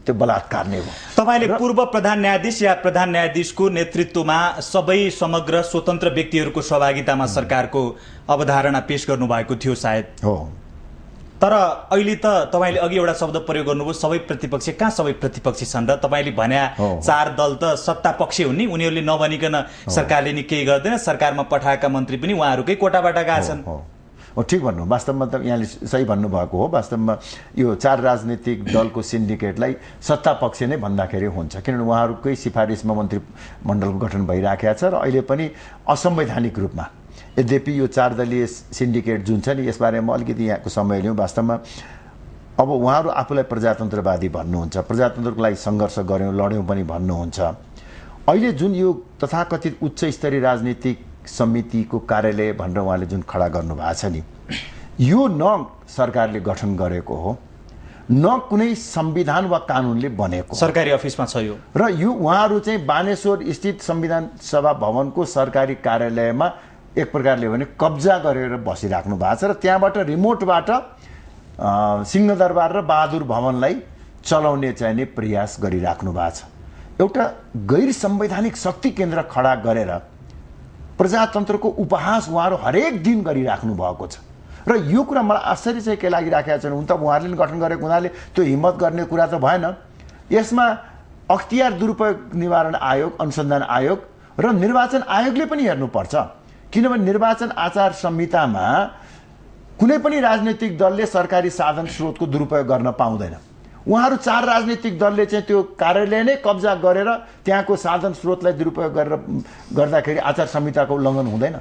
त्यो बलात्कार नै हो। तपाईँले पूर्व प्रधान न्यायाधीश या प्रधान न्यायाधीशको नेतृत्वमा सबै समग्र स्वतन्त्र व्यक्तिहरूको सहभागितामा सरकारको अवधारणा पेश गर्नुभएको थियो सायद हो। तर अहिले त तपाईँले अघि एउटा शब्द प्रयोग गर्नुभयो सबै प्रतिपक्षी। कहाँ सबै प्रतिपक्षी छन् र? तपाईँले भन्या 4 दल त सत्ता पक्ष हुन् नि, उनीहरूले नबनिकन सरकारले नि केही गर्दैन, सरकारमा पठाएका मन्त्री पनि उहाँहरूकै कोटाबाट गएका छन्। ठिक भन्नु, वास्तवमा त यहाँले सही भन्नुभएको हो। वास्तवमा यो 4 राजनीतिक दलको सिन्डिकेटलाई सत्ता पक्ष नै भन्दाखेरि हुन्छ, किनभने उहाँहरूकै सिफारिसमा मन्त्रीमण्डलको गठन भइराखेको छ र अहिले पनि असंवैधानिक रूपमा। यद्यपि यो 4 दलीय सिन्डिकेट जुन छ नि यसबारे म अलिकति यहाँको समय लिउँ। वास्तवमा अब उहाँहरू आफूलाई प्रजातन्त्रवादी भन्नुहुन्छ, प्रजातन्त्रको लागि सङ्घर्ष गऱ्यौँ लड्यौँ पनि भन्नुहुन्छ। अहिले जुन यो तथाकथित उच्च स्तरीय राजनीतिक समितिको कार्यालय भनेर उहाँले जुन खडा गर्नुभएको छ नि, यो न सरकारले गठन गरेको हो न कुनै संविधान वा कानुनले बनेको, सरकारी अफिसमा छ यो। र यो उहाँहरू चाहिँ बानेश्वर स्थित संविधान सभा भवनको सरकारी कार्यालयमा एक प्रकारले भने कब्जा गरेर बसिराख्नु भएको छ र त्यहाँबाट रिमोटबाट सिंहदरबार र बहादुर भवनलाई चलाउने चाहिने प्रयास गरिराख्नु भएको छ। एउटा गैर संवैधानिक शक्ति केन्द्र खडा गरेर प्रजातन्त्रको उपहास उहाँहरू हरेक दिन गरिराख्नु भएको छ र यो कुरा मलाई आश्चर्य चाहिँ के लागिराखेको छ हुन त उहाँहरूले गठन गरेको हुनाले त्यो हिम्मत गर्ने कुरा त भएन। यसमा अख्तियार दुरुपयोग निवारण आयोग, अनुसन्धान आयोग र निर्वाचन आयोगले पनि हेर्नुपर्छ। किनभने निर्वाचन आचार संहितामा कुनै पनि राजनीतिक दलले सरकारी साधन स्रोतको दुरुपयोग गर्न पाउँदैन। उहाँहरू 4 राजनीतिक दलले चाहिँ त्यो कार्यालय नै कब्जा गरेर त्यहाँको साधन स्रोतलाई दुरुपयोग गरेर गर्दाखेरि आचार संहिताको उल्लङ्घन हुँदैन।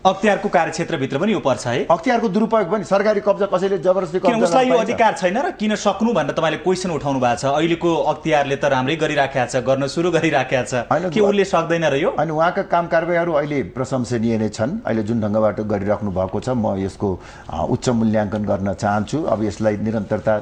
अख्तियारको कार्यक्षेत्रभित्र पनि यो पर्छ है। अख्तियारको दुरुपयोग पनि सरकारी कब्जा कसैले जबरजस्ती किन कब्जा उसलाई यो गर्न पाइन्छ? अधिकार छैन र किन सक्नु भनेर तपाईँले क्वेसन उठाउनु भएको छ। अहिलेको अख्तियारले त राम्रै गरिराखेको छ, गर्न सुरु गरिराखेको छ, होइन, के उसले सक्दैन र यो? अनि उहाँका काम कारबाहीहरू अहिले प्रशंसनीय नै छन्। अहिले जुन ढङ्गबाट गरिराख्नु भएको छ, म यसको उच्च मूल्याङ्कन गर्न चाहन्छु। अब यसलाई निरन्तरता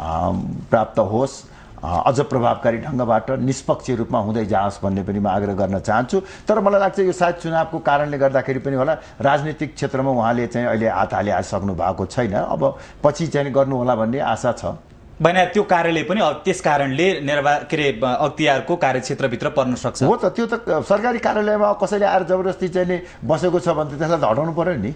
प्राप्त होस्, अझ प्रभावकारी ढङ्गबाट निष्पक्ष रूपमा हुँदै जाओस् भन्ने पनि म आग्रह गर्न चाहन्छु। तर मलाई लाग्छ यो सायद चुनावको कारणले गर्दाखेरि पनि होला, राजनीतिक क्षेत्रमा उहाँले चाहिँ अहिले हात हालिसक्नु भएको छैन। अब पछि चाहिँ गर्नु होला भन्ने आशा छ। भने त्यो कार्यालय पनि त्यस कारणले अख्तियारको कार्यक्षेत्रभित्र पर्न सक्छ। हो त, त्यो त सरकारी कार्यालयमा कसैले आएर जबरजस्ती चाहिँ नि बसेको छ भने त त्यसलाई त हटाउनु पर्यो नि।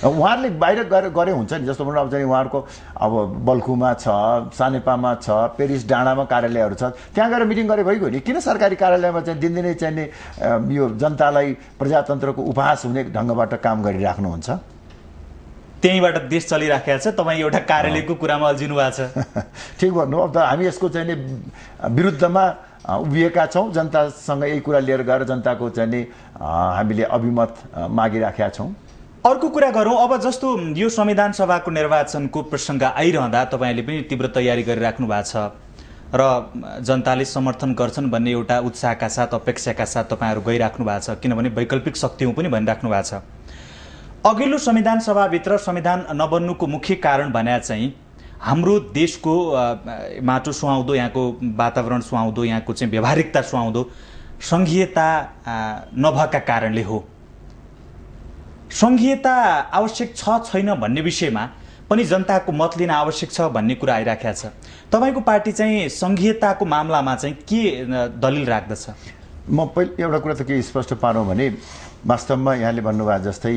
उहाँहरूले बाहिर गरे हुन्छ नि। जस्तो भन्नु अब चाहिँ उहाँहरूको अब बल्खुमा छ, सानेपामा छ, पेरिस डाँडामा कार्यालयहरू छ, त्यहाँ गएर मिटिङ गरे भइगयो नि। किन सरकारी कार्यालयमा चाहिँ दिनदिनै चाहिँ नि यो जनतालाई प्रजातन्त्रको उपहास हुने ढङ्गबाट काम गरिराख्नुहुन्छ? त्यहीँबाट देश चलिराखेको छ, तपाईँ एउटा कार्यालयको कुरामा अल्झिनु भएको छ। ठिक भन्नु। अब त हामी यसको चाहिँ नि विरुद्धमा उभिएका छौँ। जनतासँग यही कुरा लिएर गएर जनताको चाहिँ नि हामीले अभिमत मागिराखेका छौँ। अर्को कुरा गरौँ। अब जस्तो यो संविधान सभाको निर्वाचनको प्रसङ्ग आइरहँदा तपाईँले पनि तीव्र तयारी गरिराख्नु भएको छ र जनताले समर्थन गर्छन् भन्ने एउटा उत्साहका साथ, अपेक्षाका साथ तपाईँहरू गइराख्नु भएको छ। किनभने वैकल्पिक शक्ति पनि भनिराख्नु भएको छ। अघिल्लो संविधान सभाभित्र संविधान नबन्नुको मुख्य कारण भने चाहिँ हाम्रो देशको माटो सुहाउँदो, यहाँको वातावरण सुहाउँदो, यहाँको चाहिँ व्यावहारिकता सुहाउँदो सङ्घीयता नभएका कारणले हो। सङ्घीयता आवश्यक छ छैन भन्ने विषयमा पनि जनताको मत लिन आवश्यक छ भन्ने कुरा आइराखेको छ। तपाईँको पार्टी चाहिँ सङ्घीयताको मामलामा चाहिँ के दलिल राख्दछ? म पहिले एउटा कुरा त के स्पष्ट पारौँ भने, वास्तवमा यहाँले भन्नुभयो जस्तै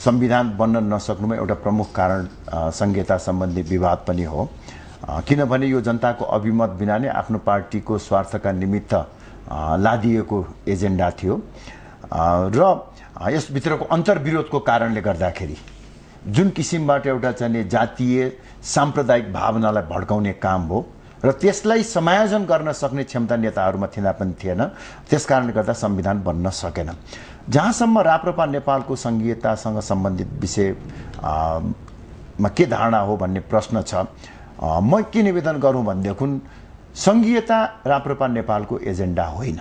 संविधान बन्न नसक्नुमा एउटा प्रमुख कारण संहिता सम्बन्धी विवाद पनि हो। किनभने यो जनताको अभिमत बिना नै आफ्नो पार्टीको स्वार्थका निमित्त लादिएको एजेन्डा थियो र यसभित्रको अन्तर्विरोधको कारणले गर्दाखेरि जुन किसिमबाट एउटा चाहिँ जातीय साम्प्रदायिक भावनालाई भड्काउने काम हो र त्यसलाई समायोजन गर्न सक्ने क्षमता नेताहरूमा थिँदा पनि थिएन। त्यसकारणले गर्दा संविधान बन्न सकेन। जहाँसम्म राप्रपा नेपालको सङ्घीयतासँग सम्बन्धित विषयमा के धारणा हो भन्ने प्रश्न छ, म के निवेदन गरौँ भनेदेखि सङ्घीयता राप्रपा नेपालको एजेन्डा होइन।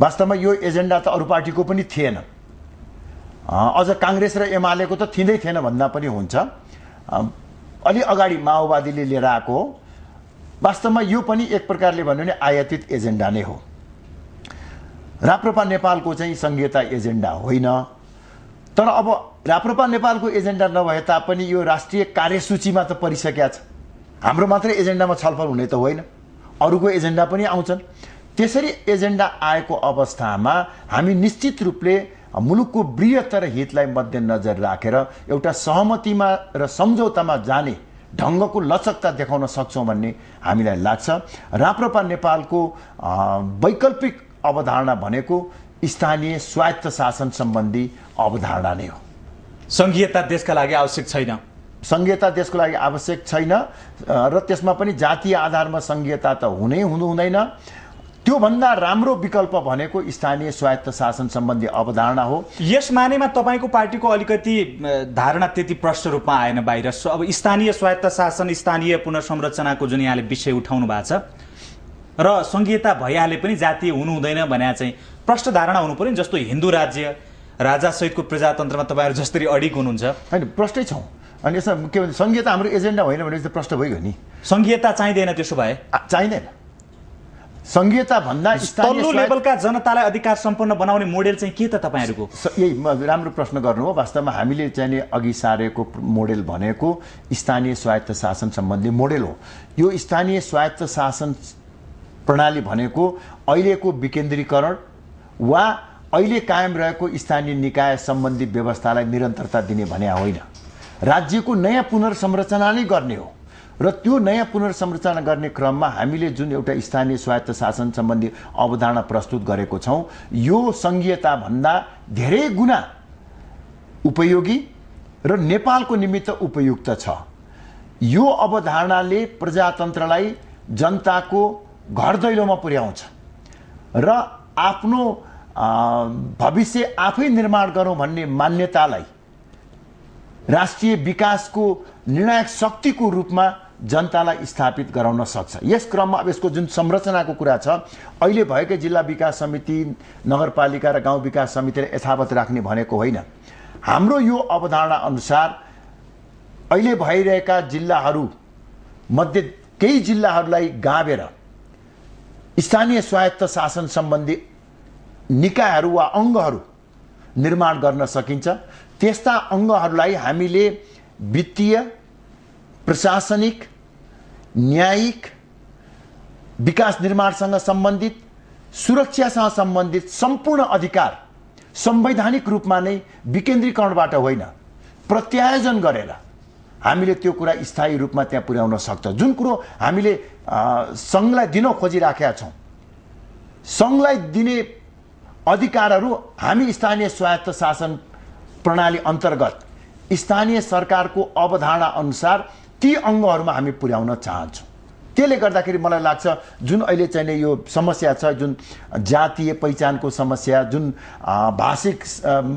वास्तवमा यो एजेन्डा त अरू पार्टीको पनि थिएन, अझ काङ्ग्रेस र एमालेको त थिँदै थिएन भन्दा पनि हुन्छ। अलि अगाडि माओवादीले लिएर आएको हो। वास्तवमा यो पनि एक प्रकारले भन्यो भने आयातित एजेन्डा नै हो। राप्रपा नेपालको चाहिँ सङ्घीयता एजेन्डा होइन। तर अब राप्रपा नेपालको एजेन्डा नभए तापनि यो राष्ट्रिय कार्यसूचीमा त परिसकेका छ। हाम्रो मात्रै एजेन्डामा छलफल हुने त होइन, अरूको एजेन्डा पनि आउँछन्। त्यसरी एजेन्डा आएको अवस्थामा हामी निश्चित रूपले मुलुकको बृहत्तर हितलाई मध्यनजर राखेर एउटा सहमतिमा र सम्झौतामा जाने ढङ्गको लचकता देखाउन सक्छौँ भन्ने हामीलाई लाग्छ। राप्रपा नेपालको वैकल्पिक अवधारणा भनेको स्थानीय स्वायत्त शासन सम्बन्धी अवधारणा नै हो। सङ्घीयता देशका लागि आवश्यक छैन। सङ्घीयता देशको लागि आवश्यक छैन र त्यसमा पनि जातीय आधारमा सङ्घीयता त हुँदैन। त्योभन्दा राम्रो विकल्प भनेको स्थानीय स्वायत्त शासन सम्बन्धी अवधारणा हो। यस मानेमा तपाईँको पार्टीको अलिकति धारणा त्यति प्रष्ट रूपमा आएन बाहिर। अब स्थानीय स्वायत्त शासन, स्थानीय पुनर्संरचनाको जुन यहाँले विषय उठाउनु भएको छ र सङ्घीयता भइहाले पनि जातीय हुनु हुँदैन भने चाहिँ प्रष्ट धारणा हुनु पर्यो। जस्तो हिन्दू राज्य, राजासहितको प्रजातन्त्रमा तपाईँहरू जसरी अडिग हुनुहुन्छ। होइन, प्रष्टै छौँ। अनि यसमा के भन्छ, सङ्घीयता हाम्रो एजेन्डा होइन भने त प्रष्ट भइगयो नि। सङ्घीयता चाहिँदैन, त्यसो भए चाहिँदैन। सङ्घीयता भन्दा तल्लो लेभलका जनतालाई अधिकार सम्पन्न बनाउने मोडेल चाहिँ के त तपाईँहरूको? यही राम्रो प्रश्न गर्नु हो। वास्तवमा हामीले चाहिँ अघि सारेको मोडेल भनेको स्थानीय स्वायत्त शासन सम्बन्धी मोडेल हो। यो स्थानीय स्वायत्त शासन प्रणाली भनेको अहिलेको विकेन्द्रीकरण वा अहिले कायम रहेको स्थानीय निकाय सम्बन्धी व्यवस्थालाई निरन्तरता दिने भने होइन, राज्यको नयाँ पुनर्संरचना नै गर्ने हो। र त्यो नयाँ पुनर्संरचना गर्ने क्रममा हामीले जुन एउटा स्थानीय स्वायत्त शासन सम्बन्धी अवधारणा प्रस्तुत गरेको छौँ यो संघीयताभन्दा धेरै गुणा उपयोगी र नेपालको निमित्त उपयुक्त छ। यो अवधारणाले प्रजातन्त्रलाई जनताको घर दैलोमा पुर्याउँछ र आफ्नो भविष्य आफै निर्माण गरौँ भन्ने मान्यतालाई राष्ट्रिय विकासको निर्णायक शक्तिको रूपमा जनतालाई स्थापित गराउन सक्छ। यस क्रममा अब यसको जुन संरचनाको कुरा छ, अहिले भएकै जिल्ला विकास समिति, नगरपालिका र गाउँ विकास समितिलाई यथावत राख्ने भनेको होइन। हाम्रो यो अवधारणा अनुसार अहिले भइरहेका जिल्लाहरू मध्ये केही जिल्लाहरूलाई गाभेर स्थानीय स्वायत्त शासन सम्बन्धी निकायहरू वा अङ्गहरू निर्माण गर्न सकिन्छ। त्यस्ता अङ्गहरूलाई हामीले वित्तीय, प्रशासनिक, न्यायिक, विकास निर्माणसँग सम्बन्धित, सुरक्षासँग सम्बन्धित सम्पूर्ण अधिकार संवैधानिक रूपमा नै विकेन्द्रीकरणबाट होइन प्रत्यायोजन गरेर हामीले त्यो कुरा स्थायी रूपमा त्यहाँ पुर्याउन सक्छ। जुन कुरो हामीले सङ्घलाई दिन खोजिराखेका छौँ, सङ्घलाई दिने अधिकारहरू हामी स्थानीय स्वायत्त शासन प्रणाली अन्तर्गत स्थानीय सरकारको अवधारणा अनुसार ती अङ्गहरूमा हामी पुर्याउन चाहन्छौँ। त्यसले गर्दाखेरि मलाई लाग्छ जुन अहिले चाहिँ यो समस्या छ, जुन जातीय पहिचानको समस्या, जुन भाषिक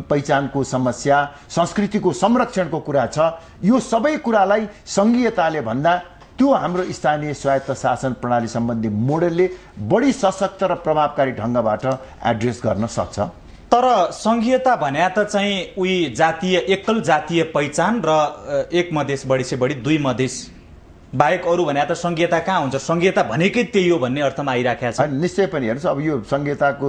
पहिचानको समस्या, संस्कृतिको संरक्षणको कुरा छ, यो सबै कुरालाई सङ्घीयताले भन्दा त्यो हाम्रो स्थानीय स्वायत्त शासन प्रणाली सम्बन्धी मोडेलले बढी सशक्त र प्रभावकारी ढङ्गबाट एड्रेस गर्न सक्छ। तर सङ्घीयता भन्या त चाहिँ उही जातीय, एकल जातीय पहिचान र एक मधेस बढी से बढी दुई मधेस बाहेक अरू भने त सङ्घीयता कहाँ हुन्छ? सङ्घीयता भनेकै त्यही हो भन्ने अर्थमा आइराखेको छ। निश्चय पनि हेर्नुहोस्, अब यो सङ्घीयताको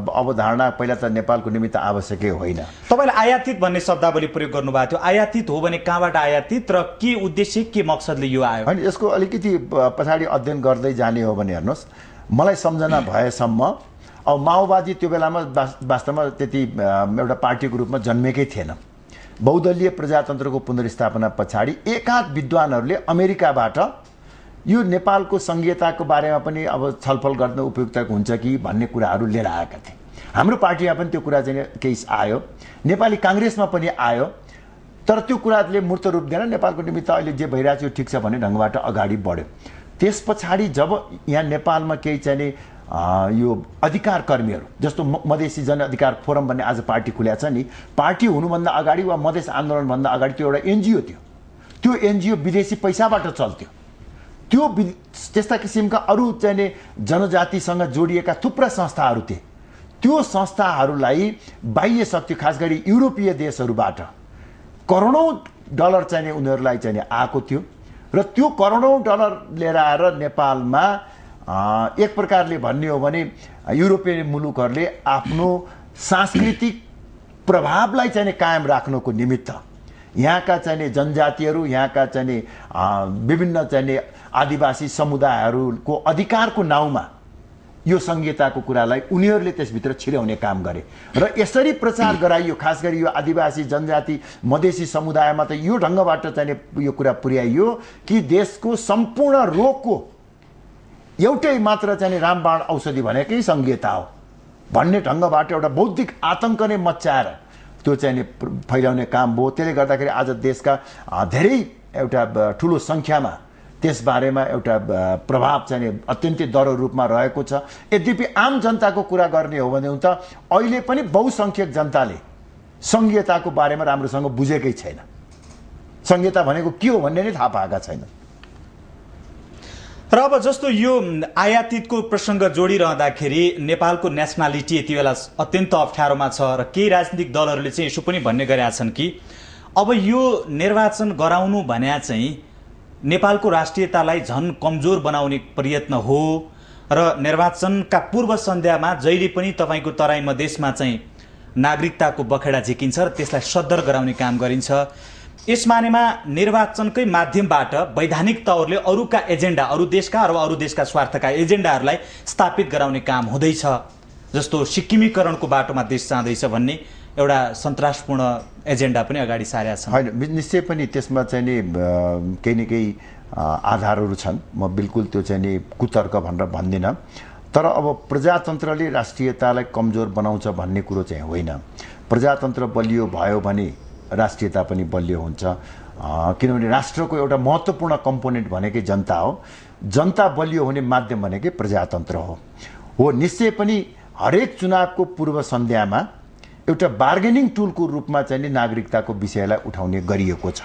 अवधारणा पहिला त नेपालको निमित्त आवश्यकै होइन। तपाईँले आयातित भन्ने शब्दावली प्रयोग गर्नुभएको थियो। आयातित हो भने कहाँबाट आयातित र के उद्देश्य, के मकसदले यो आयो? होइन, यसको अलिकति पछाडि अध्ययन गर्दै जाने हो भने हेर्नुहोस्, मलाई सम्झना भएसम्म अब माओवादी त्यो बेलामा वास्तवमा त्यति एउटा पार्टीको रूपमा जन्मेकै थिएन। बहुदलीय प्रजातन्त्रको पुनर्स्थापना पछाडि एकाध विद्वानहरूले अमेरिकाबाट यो नेपालको सङ्घीयताको बारेमा पनि अब छलफल गर्न उपयुक्त हुन्छ कि भन्ने कुराहरू लिएर आएका थिए। हाम्रो पार्टीमा पनि त्यो कुरा चाहिँ केही आयो, नेपाली काङ्ग्रेसमा पनि आयो, तर त्यो कुराले मूर्त रूप दिएन। नेपालको निमित्त अहिले जे भइरहेको छ ठिक छ भन्ने ढङ्गबाट अगाडि बढ्यो। त्यस पछाडि जब यहाँ नेपालमा केही चाहिँ यो अधिकार कर्मीहरू जस्तो मधेसी जनअधिकार फोरम भन्ने आज पार्टी खुलेको छ नि, पार्टी हुनुभन्दा अगाडि वा मधेस आन्दोलनभन्दा अगाडि त्यो एउटा एनजिओ थियो। त्यो एनजिओ विदेशी पैसाबाट चल्थ्यो। त्यो त्यस्ता किसिमका अरू चाहिँ जनजातिसँग जोडिएका थुप्रा संस्थाहरू थिए। त्यो संस्थाहरूलाई बाह्य शक्ति, खास गरी युरोपीय देशहरूबाट करोडौँ डलर चाहिँ उनीहरूलाई चाहिँ आएको थियो र त्यो करोडौँ डलर लिएर आएर नेपालमा एक प्रकारले भन्ने हो भने युरोपियन मुलुकहरूले आफ्नो सांस्कृतिक प्रभावलाई चाहिँ कायम राख्नको निमित्त यहाँका चाहिँ जनजातिहरू, यहाँका चाहिँ विभिन्न चाहिँ आदिवासी समुदायहरूको अधिकारको नाउँमा यो सङ्घीयताको कुरालाई उनीहरूले त्यसभित्र छिर्याउने काम गरे र यसरी प्रचार गराइयो। खास गरी यो आदिवासी जनजाति मधेसी समुदायमा त यो ढङ्गबाट चाहिँ यो कुरा पुर्याइयो कि देशको सम्पूर्ण रोगको एउटै मात्र चाहिँ रामबाण औषधि भनेकै सङ्घीयता हो भन्ने ढङ्गबाट एउटा बौद्धिक आतङ्क नै मच्चाएर त्यो चाहिँ फैलाउने काम भयो। त्यसले गर्दाखेरि आज देशका धेरै एउटा ठुलो सङ्ख्यामा त्यस बारेमा एउटा प्रभाव चाहिँ अत्यन्तै दह्रो रूपमा रहेको छ। यद्यपि आम जनताको कुरा गर्ने हो भने त अहिले पनि बहुसङ्ख्यक जनताले सङ्घीयताको बारेमा राम्रोसँग बुझेकै छैन। सङ्घीयता भनेको के हो भन्ने नै थाहा पाएका छैन। र अब जस्तो यो आयातितको प्रसङ्ग जोडिरहँदाखेरि नेपालको नेसनालिटी यति बेला अत्यन्त अप्ठ्यारोमा छ र केही राजनीतिक दलहरूले चाहिँ यसो पनि भन्ने गरेका छन् कि अब यो निर्वाचन गराउनु भने चाहिँ नेपालको राष्ट्रियतालाई झन कमजोर बनाउने प्रयत्न हो र निर्वाचनका पूर्व सन्ध्यामा जहिले पनि तपाईँको तराई मधेसमा चाहिँ नागरिकताको बखेडा झिकिन्छ र त्यसलाई सद्दर गराउने काम गरिन्छ। यस मानेमा निर्वाचनकै माध्यमबाट वैधानिक तौरले अरूका एजेन्डा, अरू देशका अथवा अरू देशका स्वार्थका एजेन्डाहरूलाई स्थापित गराउने काम हुँदैछ। जस्तो सिक्किमीकरणको बाटोमा देश जाँदैछ भन्ने एउटा सन्तासपूर्ण एजेन्डा पनि अगाडि सारेका छन्। होइन, निश्चय पनि त्यसमा चाहिँ नि केही न केही आधारहरू छन्। म बिल्कुल त्यो चाहिँ नि कुतर्क भनेर भन्दिनँ, तर अब प्रजातन्त्रले राष्ट्रियतालाई कमजोर बनाउँछ भन्ने कुरो चाहिँ होइन। प्रजातन्त्र बलियो भयो भने राष्ट्रियता पनि बलियो हुन्छ, किनभने राष्ट्रको एउटा महत्त्वपूर्ण कम्पोनेन्ट भनेकै जनता हो। जनता बलियो हुने माध्यम भनेकै प्रजातन्त्र हो। निश्चय पनि हरेक चुनावको पूर्व सन्ध्यामा एउटा बार्गेनिङ टुलको रूपमा चाहिँ नि नागरिकताको विषयलाई उठाउने गरिएको छ।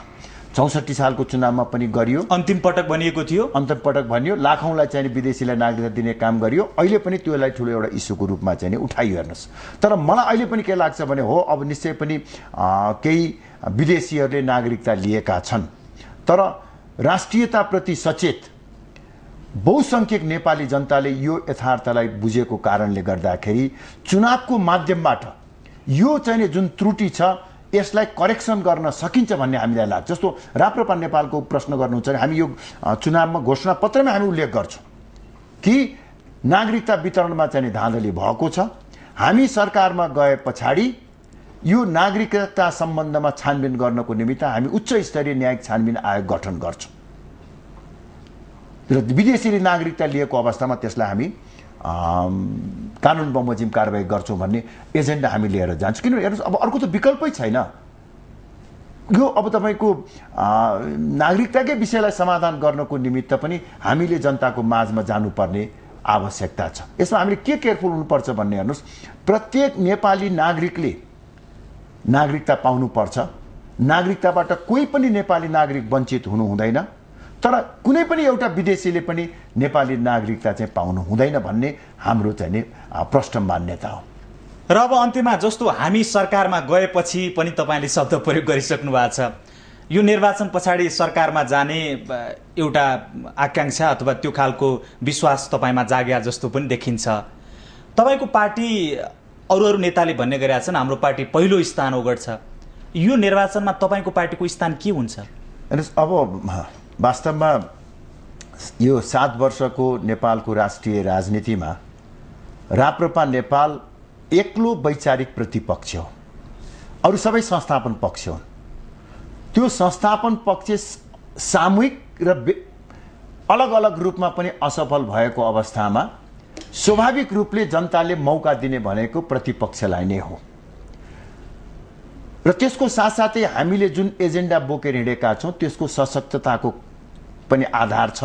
64 सालको चुनावमा पनि गरियो, अन्तिम पटक भनिएको थियो, अन्तिम पटक भनियो, लाखौँलाई चाहिँ विदेशीलाई नागरिकता दिने काम गरियो। अहिले पनि त्यसलाई ठुलो एउटा इस्युको रूपमा चाहिँ उठाइयो। हेर्नुहोस्, तर मलाई अहिले पनि के लाग्छ भने हो, अब निश्चय पनि केही विदेशीहरूले नागरिकता लिएका छन्, तर राष्ट्रियताप्रति सचेत बहुसङ्ख्यक नेपाली जनताले यो यथार्थलाई बुझेको कारणले गर्दाखेरि चुनावको माध्यमबाट यो चाहिँ जुन त्रुटि छ यसलाई करेक्सन गर्न सकिन्छ भन्ने हामीलाई लाग्छ। जस्तो राप्रपा नेपालको प्रश्न गर्नुहुन्छ भने हामी यो चुनावमा घोषणापत्रमै हामी उल्लेख गर्छौँ कि नागरिकता वितरणमा चाहिँ धाँधली भएको छ। हामी सरकारमा गए पछाडि यो नागरिकता सम्बन्धमा छानबिन गर्नको निमित्त हामी उच्च स्तरीय न्यायिक छानबिन आयोग गठन गर्छौँ र विदेशीले नागरिकता लिएको अवस्थामा त्यसलाई हामी कानुन बमोजिम कारबाही गर्छौँ भन्ने एजेन्डा हामी लिएर जान्छौँ। किनभने हेर्नुहोस्, अब अर्को त विकल्पै छैन। यो अब तपाईँको नागरिकताकै विषयलाई समाधान गर्नको निमित्त पनि हामीले जनताको माझमा जानुपर्ने आवश्यकता छ। यसमा हामीले के केयरफुल हुनुपर्छ भन्ने हेर्नुहोस्, प्रत्येक नेपाली नागरिकले नागरिकता पाउनुपर्छ। नागरिकताबाट कोही पनि नेपाली नागरिक वञ्चित हुनु हुँदैन, तर कुनै पनि एउटा विदेशीले पनि नेपाली नागरिकता चाहिँ पाउनु हुँदैन भन्ने हाम्रो चाहिँ नि प्रष्ट मान्यता हो। र अब अन्त्यमा जस्तो हामी सरकारमा गएपछि पनि तपाईँले शब्द प्रयोग गरिसक्नु भएको छ, यो निर्वाचन पछाडि सरकारमा जाने एउटा आकांक्षा अथवा त्यो खालको विश्वास तपाईँमा जाग्या जस्तो पनि देखिन्छ। तपाईँको पार्टी अरू नेताले भन्ने गरेका छन् हाम्रो पार्टी पहिलो स्थान ओगट्छ। यो निर्वाचनमा तपाईँको पार्टीको स्थान के हुन्छ? हेर्नुहोस्, अब वास्तवमा यो 7 वर्षको नेपालको राष्ट्रिय राजनीतिमा राप्रपा नेपाल एक्लो वैचारिक प्रतिपक्ष हो, अरू सबै संस्थापन पक्ष हुन्। त्यो संस्थापन पक्ष सामूहिक र अलग अलग रूपमा पनि असफल भएको अवस्थामा स्वाभाविक रूपले जनताले मौका दिने भनेको प्रतिपक्षलाई नै हो। र त्यसको साथसाथै हामीले जुन एजेन्डा बोकेर हिँडेका छौँ त्यसको सशक्तताको पनि आधार छ।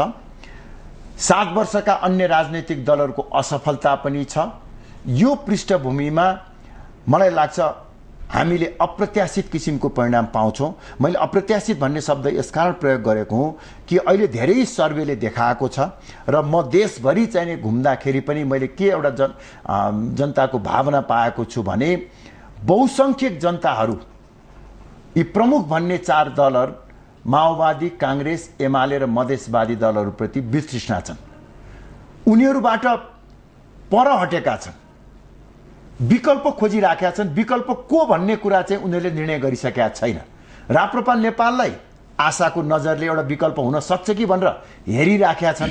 7 वर्षका अन्य राजनैतिक दलहरूको असफलता पनि छ। यो पृष्ठभूमिमा मलाई लाग्छ हामीले अप्रत्याशित किसिमको परिणाम पाउँछौँ। मैले अप्रत्याशित भन्ने शब्द यसकारण प्रयोग गरेको हुँ कि अहिले धेरै सर्वेले देखाएको छ र म देशभरि चाहिँ घुम्दाखेरि पनि मैले के एउटा जनताको भावना पाएको छु भने बहुसङ्ख्यक जनताहरू यी प्रमुख भन्ने 4 दलहरू माओवादी, काङ्ग्रेस, एमाले र मधेसवादी दलहरूप्रति वितृष्णा छन्। उनीहरूबाट पर हटेका छन्, विकल्प खोजिराखेका छन्। विकल्प को भन्ने कुरा चाहिँ उनीहरूले निर्णय गरिसकेका छैन। राप्रपा नेपाललाई आशाको नजरले एउटा विकल्प हुन सक्छ कि भनेर हेरिराखेका छन्।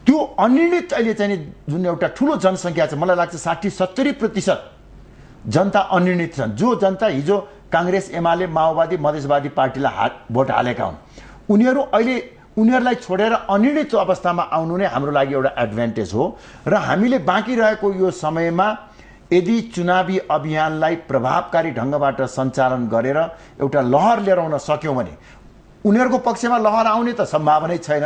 त्यो अनिर्णित अहिले चाहिँ जुन एउटा ठुलो जनसङ्ख्या छ, मलाई लाग्छ 60-70% जनता अनिर्णित छन्। जो जनता हिजो काङ्ग्रेस, एमाले, माओवादी, मधेसवादी पार्टीलाई भोट हालेका हुन्, उनीहरू अहिले उनीहरूलाई छोडेर अनिर्णित अवस्थामा आउनु नै हाम्रो लागि एउटा एडभान्टेज हो। र हामीले बाँकी रहेको यो समयमा यदि चुनावी अभियानलाई प्रभावकारी ढङ्गबाट सञ्चालन गरेर एउटा लहर लिएर आउन सक्यौँ भने उनीहरूको पक्षमा लहर आउने त सम्भावनै छैन।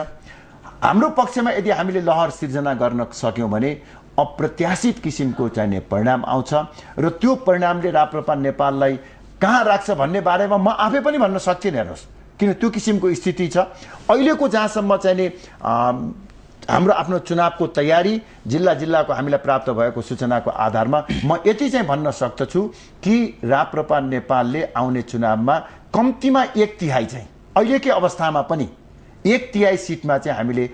हाम्रो पक्षमा यदि हामीले लहर सिर्जना गर्न सक्यौँ भने अप्रत्याशित किसिमको चाहिने परिणाम आउँछ र त्यो परिणामले राप्रपा नेपाललाई कहाँ राख्छ भन्ने बारेमा म आफै पनि भन्न सक्दिनँ। हेर्नुहोस्, किन त्यो किसिमको स्थिति छ अहिलेको, जहाँसम्म चाहिने हाम्रो आफ्नो चुनावको तयारी जिल्ला जिल्लाको हामीलाई प्राप्त भएको सूचनाको आधारमा म यति चाहिँ भन्न सक्दछु कि राप्रपा नेपालले आउने चुनावमा कम्तीमा 1/3 चाहिँ अहिलेकै अवस्थामा पनि 1/3 सिटमा चाहिँ हामीले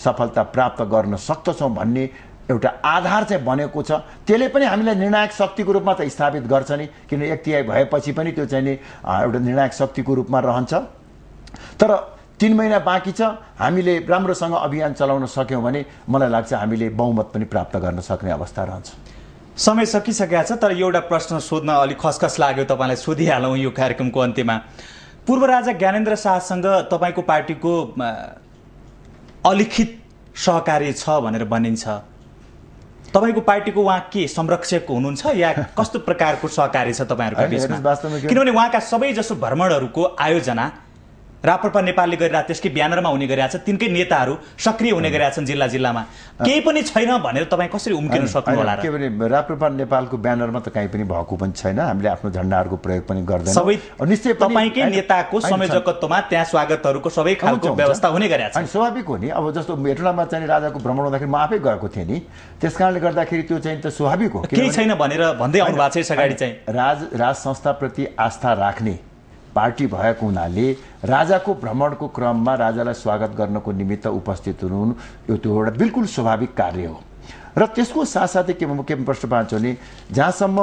सफलता प्राप्त गर्न सक्दछौँ भन्ने एउटा आधार चाहिँ बनेको छ। त्यसले पनि हामीलाई निर्णायक शक्तिको रूपमा त स्थापित गर्छ नि, किन 1/3 भएपछि पनि त्यो चाहिँ नि एउटा निर्णायक शक्तिको रूपमा रहन्छ। तर 3 महिना बाँकी छ, हामीले राम्रोसँग अभियान चलाउन सक्यौँ भने मलाई लाग्छ हामीले बहुमत पनि प्राप्त गर्न सक्ने अवस्था रहन्छ। समय सकिसकेको छ, तर एउटा प्रश्न सोध्न अलिक खसखस लाग्यो, तपाईँलाई सोधिहालौँ यो कार्यक्रमको अन्त्यमा। पूर्व राजा ज्ञानेन्द्र शाहसँग तपाईँको पार्टीको अलिखित सहकार्य छ भनेर भनिन्छ। तपाईको पार्टीको उहाँ के संरक्षक हुनुहुन्छ या कस्तो प्रकारको सहकार्य छ तपाईहरुका बीचमा? किनभने उहाँका सबैजसो भ्रमणहरूको आयोजना राप्रपा नेपालले गरिरहेको त्यसकै ब्यानरमा हुने गरिरहेछ, तिनकै नेताहरू सक्रिय हुने गरिरहेछन् जिल्ला जिल्लामा। केही पनि छैन भनेर तपाईँ कसरी उम्किन सक्नु होला र? के भने राप्रपा नेपालको ब्यानरमा त कहीँ पनि भएको पनि छैन, हामीले आफ्नो झण्डाहरूको प्रयोग पनि गर्दैनौँ। सबै निश्चय तपाईँकै नेताको संयोजकत्वमा त्यहाँ स्वागतहरूको सबै खालको व्यवस्था हुने गरिरहेछ। अनि स्वाभाविक हो नि, अब जस्तो हेटौँडामा चाहिँ राजाको भ्रमण हुँदाखेरि म आफै गएको थिएँ नि, त्यसकारणले गर्दाखेरि त्यो चाहिँ त स्वाभाविक हो। केही छैन भनेर भन्दै आउनु भएको छ अगाडि चाहिँ राज संस्थाप्रति आस्था राख्ने पार्टी भएको हुनाले राजाको भ्रमणको क्रममा राजालाई स्वागत गर्नको निमित्त उपस्थित हुनु यो त्यो एउटा बिल्कुल स्वाभाविक कार्य हो। र त्यसको साथसाथै के प्रश्न पाउँछु भने जहाँसम्म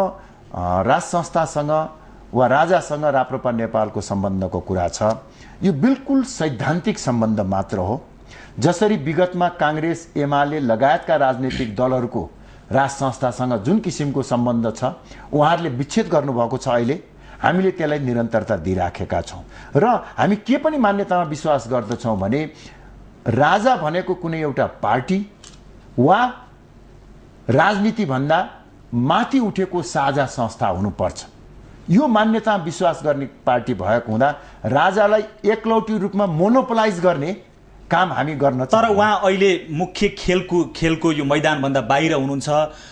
राज संस्थासँग वा राजासँग राप्रपा नेपालको सम्बन्धको कुरा छ, यो बिल्कुल सैद्धान्तिक सम्बन्ध मात्र हो। जसरी विगतमा काङ्ग्रेस एमाले लगायतका राजनीतिक दलहरूको राज संस्थासँग जुन किसिमको सम्बन्ध छ उहाँहरूले विच्छेद गर्नुभएको छ, अहिले हामीले त्यसलाई निरन्तरता दिइराखेका छौँ। र हामी के पनि मान्यतामा विश्वास गर्दछौँ भने राजा भनेको कुनै एउटा पार्टी वा राजनीतिभन्दा माथि उठेको साझा संस्था हुनुपर्छ। यो मान्यतामा विश्वास गर्ने पार्टी भएको हुँदा राजालाई एकलौटी रूपमा मोनोपोलाइज गर्ने काम हामी गर्न। तर उहाँ अहिले मुख्य खेलको यो मैदानभन्दा बाहिर हुनुहुन्छ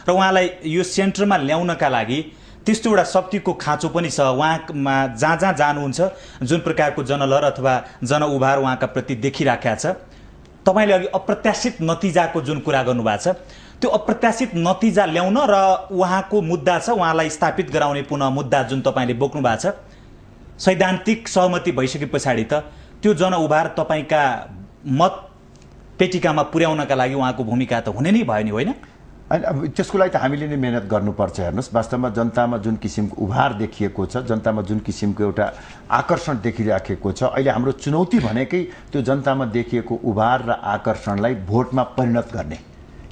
र उहाँलाई यो सेन्टरमा ल्याउनका लागि त्यस्तो एउटा शक्तिको खाँचो पनि छ। उहाँमा जहाँ जहाँ जानुहुन्छ जुन प्रकारको जनलहर अथवा जनउभार उहाँका प्रति देखिराखेका छ। तपाईँले अघि अप्रत्याशित नतिजाको जुन कुरा गर्नुभएको छ, त्यो अप्रत्याशित नतिजा ल्याउन र उहाँको मुद्दा छ उहाँलाई स्थापित गराउने पुनः मुद्दा जुन तपाईँले बोक्नु भएको छ, सैद्धान्तिक सहमति भइसके पछाडि त त्यो जनउभार तपाईँका मत पेटिकामा पुर्याउनका लागि उहाँको भूमिका त हुने नै भयो नि, होइन? अनि अब त्यसको लागि त हामीले नै मेहनत गर्नुपर्छ। हेर्नुहोस्, वास्तवमा जनतामा जुन किसिमको उभार देखिएको छ, जनतामा जुन किसिमको एउटा आकर्षण देखिराखेको छ, अहिले हाम्रो चुनौती भनेकै त्यो जनतामा देखिएको उभार र आकर्षणलाई भोटमा परिणत गर्ने,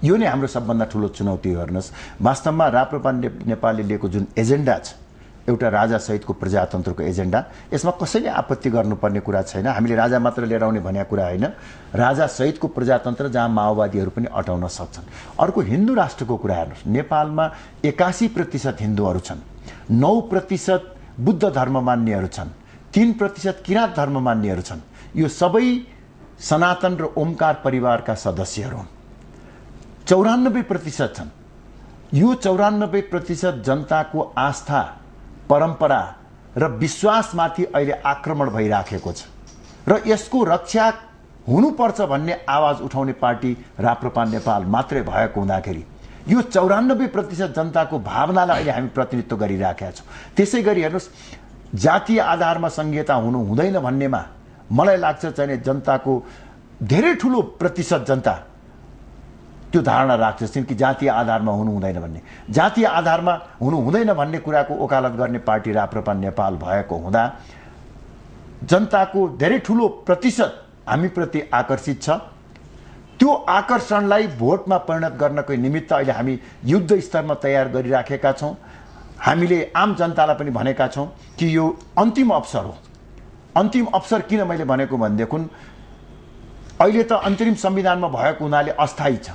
यो नै हाम्रो सबभन्दा ठुलो चुनौती हो। हेर्नुहोस्, वास्तवमा राप्रपा नेपालले लिएको जुन एजेन्डा छ, एउटा राजासहितको प्रजातन्त्रको एजेन्डा, यसमा कसैले आपत्ति गर्नुपर्ने कुरा छैन। हामीले राजा मात्र लिएर आउने भनेको कुरा होइन, राजासहितको प्रजातन्त्र जहाँ माओवादीहरू पनि अटाउन सक्छन्। अर्को हिन्दू राष्ट्रको कुरा हेर्नुहोस्, नेपालमा 81% हिन्दूहरू छन्, 9% बुद्ध धर्म मान्नेहरू छन्, 3% किराँत धर्म मान्नेहरू छन्। यो सबै सनातन र ओमकार परिवारका सदस्यहरू हुन्। 94% छन्। यो 94% जनताको आस्था, परम्परा र विश्वासमाथि अहिले आक्रमण भइराखेको छ र यसको रक्षा हुनुपर्छ भन्ने आवाज उठाउने पार्टी राप्रपा नेपाल मात्रै भएको हुँदाखेरि यो 94% जनताको भावनालाई अहिले हामी प्रतिनिधित्व गरिराखेका छौँ। त्यसै गरी हेर्नुहोस्, जातीय आधारमा संहिता हुनु हुँदैन भन्नेमा मलाई लाग्छ चाहिँ जनताको धेरै ठुलो प्रतिशत जनता त्यो धारणा राख्छन् कि जातीय आधारमा हुनु हुँदैन भन्ने। जातीय आधारमा हुनु हुँदैन भन्ने कुराको ओकालत गर्ने पार्टी राप्रपा नेपाल भएको हुँदा जनताको धेरै ठुलो प्रतिशत हामीप्रति आकर्षित छ। त्यो आकर्षणलाई भोटमा परिणत गर्नको निमित्त अहिले हामी युद्ध स्तरमा तयार गरिराखेका छौँ। हामीले आम जनतालाई पनि भनेका छौँ कि यो अन्तिम अवसर हो। अन्तिम अवसर किन मैले भनेको भनेदेखि अहिले त अन्तरिम संविधानमा भएको हुनाले अस्थायी छ।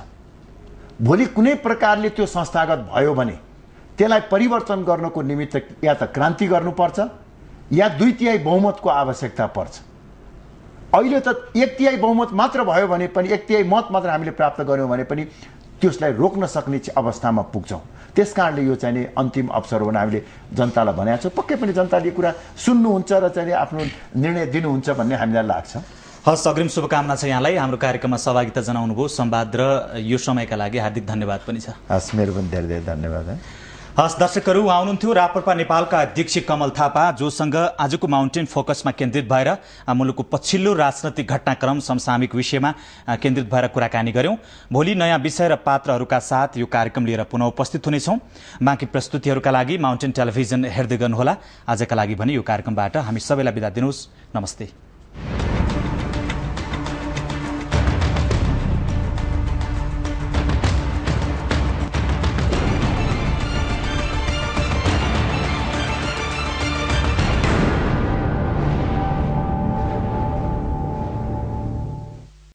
भोलि कुनै प्रकारले त्यो संस्थागत भयो भने त्यसलाई परिवर्तन गर्नको निमित्त या त क्रान्ति गर्नुपर्छ या 2/3 बहुमतको आवश्यकता पर्छ। अहिले त 1/3 बहुमत मात्र भयो भने पनि 1/3 मत मात्र हामीले प्राप्त गर्यौँ भने पनि त्यसलाई रोक्न सक्ने अवस्थामा पुग्छौँ। त्यसकारणले यो चाहिँ अन्तिम अवसर हो भने हामीले जनतालाई भनेका छौँ। पक्कै पनि जनताले कुरा सुन्नुहुन्छ र चाहिँ आफ्नो निर्णय दिनुहुन्छ भन्ने हामीलाई लाग्छ। हस्, अग्रिम शुभकामना छ यहाँलाई। हाम्रो कार्यक्रममा सहभागिता जनाउनुभयो, संवाद र यो समयका लागि हार्दिक धन्यवाद पनि छ। हस्, मेरो पनि धेरै धेरै धन्यवाद। हस् दर्शकहरू, उहाँ हुनुहुन्थ्यो राप्रपा नेपालका अध्यक्ष कमल थापा, जोसँग आजको माउन्टेन फोकसमा केन्द्रित भएर मुलुकको पछिल्लो राजनैतिक घटनाक्रम समसामयिक विषयमा केन्द्रित भएर कुराकानी गऱ्यौँ। भोलि नयाँ विषय र पात्रहरूका साथ यो कार्यक्रम लिएर पुनः उपस्थित हुनेछौँ। बाँकी प्रस्तुतिहरूका लागि माउन्टेन टेलिभिजन हेर्दै गर्नुहोला। आजका लागि भने यो कार्यक्रमबाट हामी सबैलाई बिदा दिनुहोस्। नमस्ते।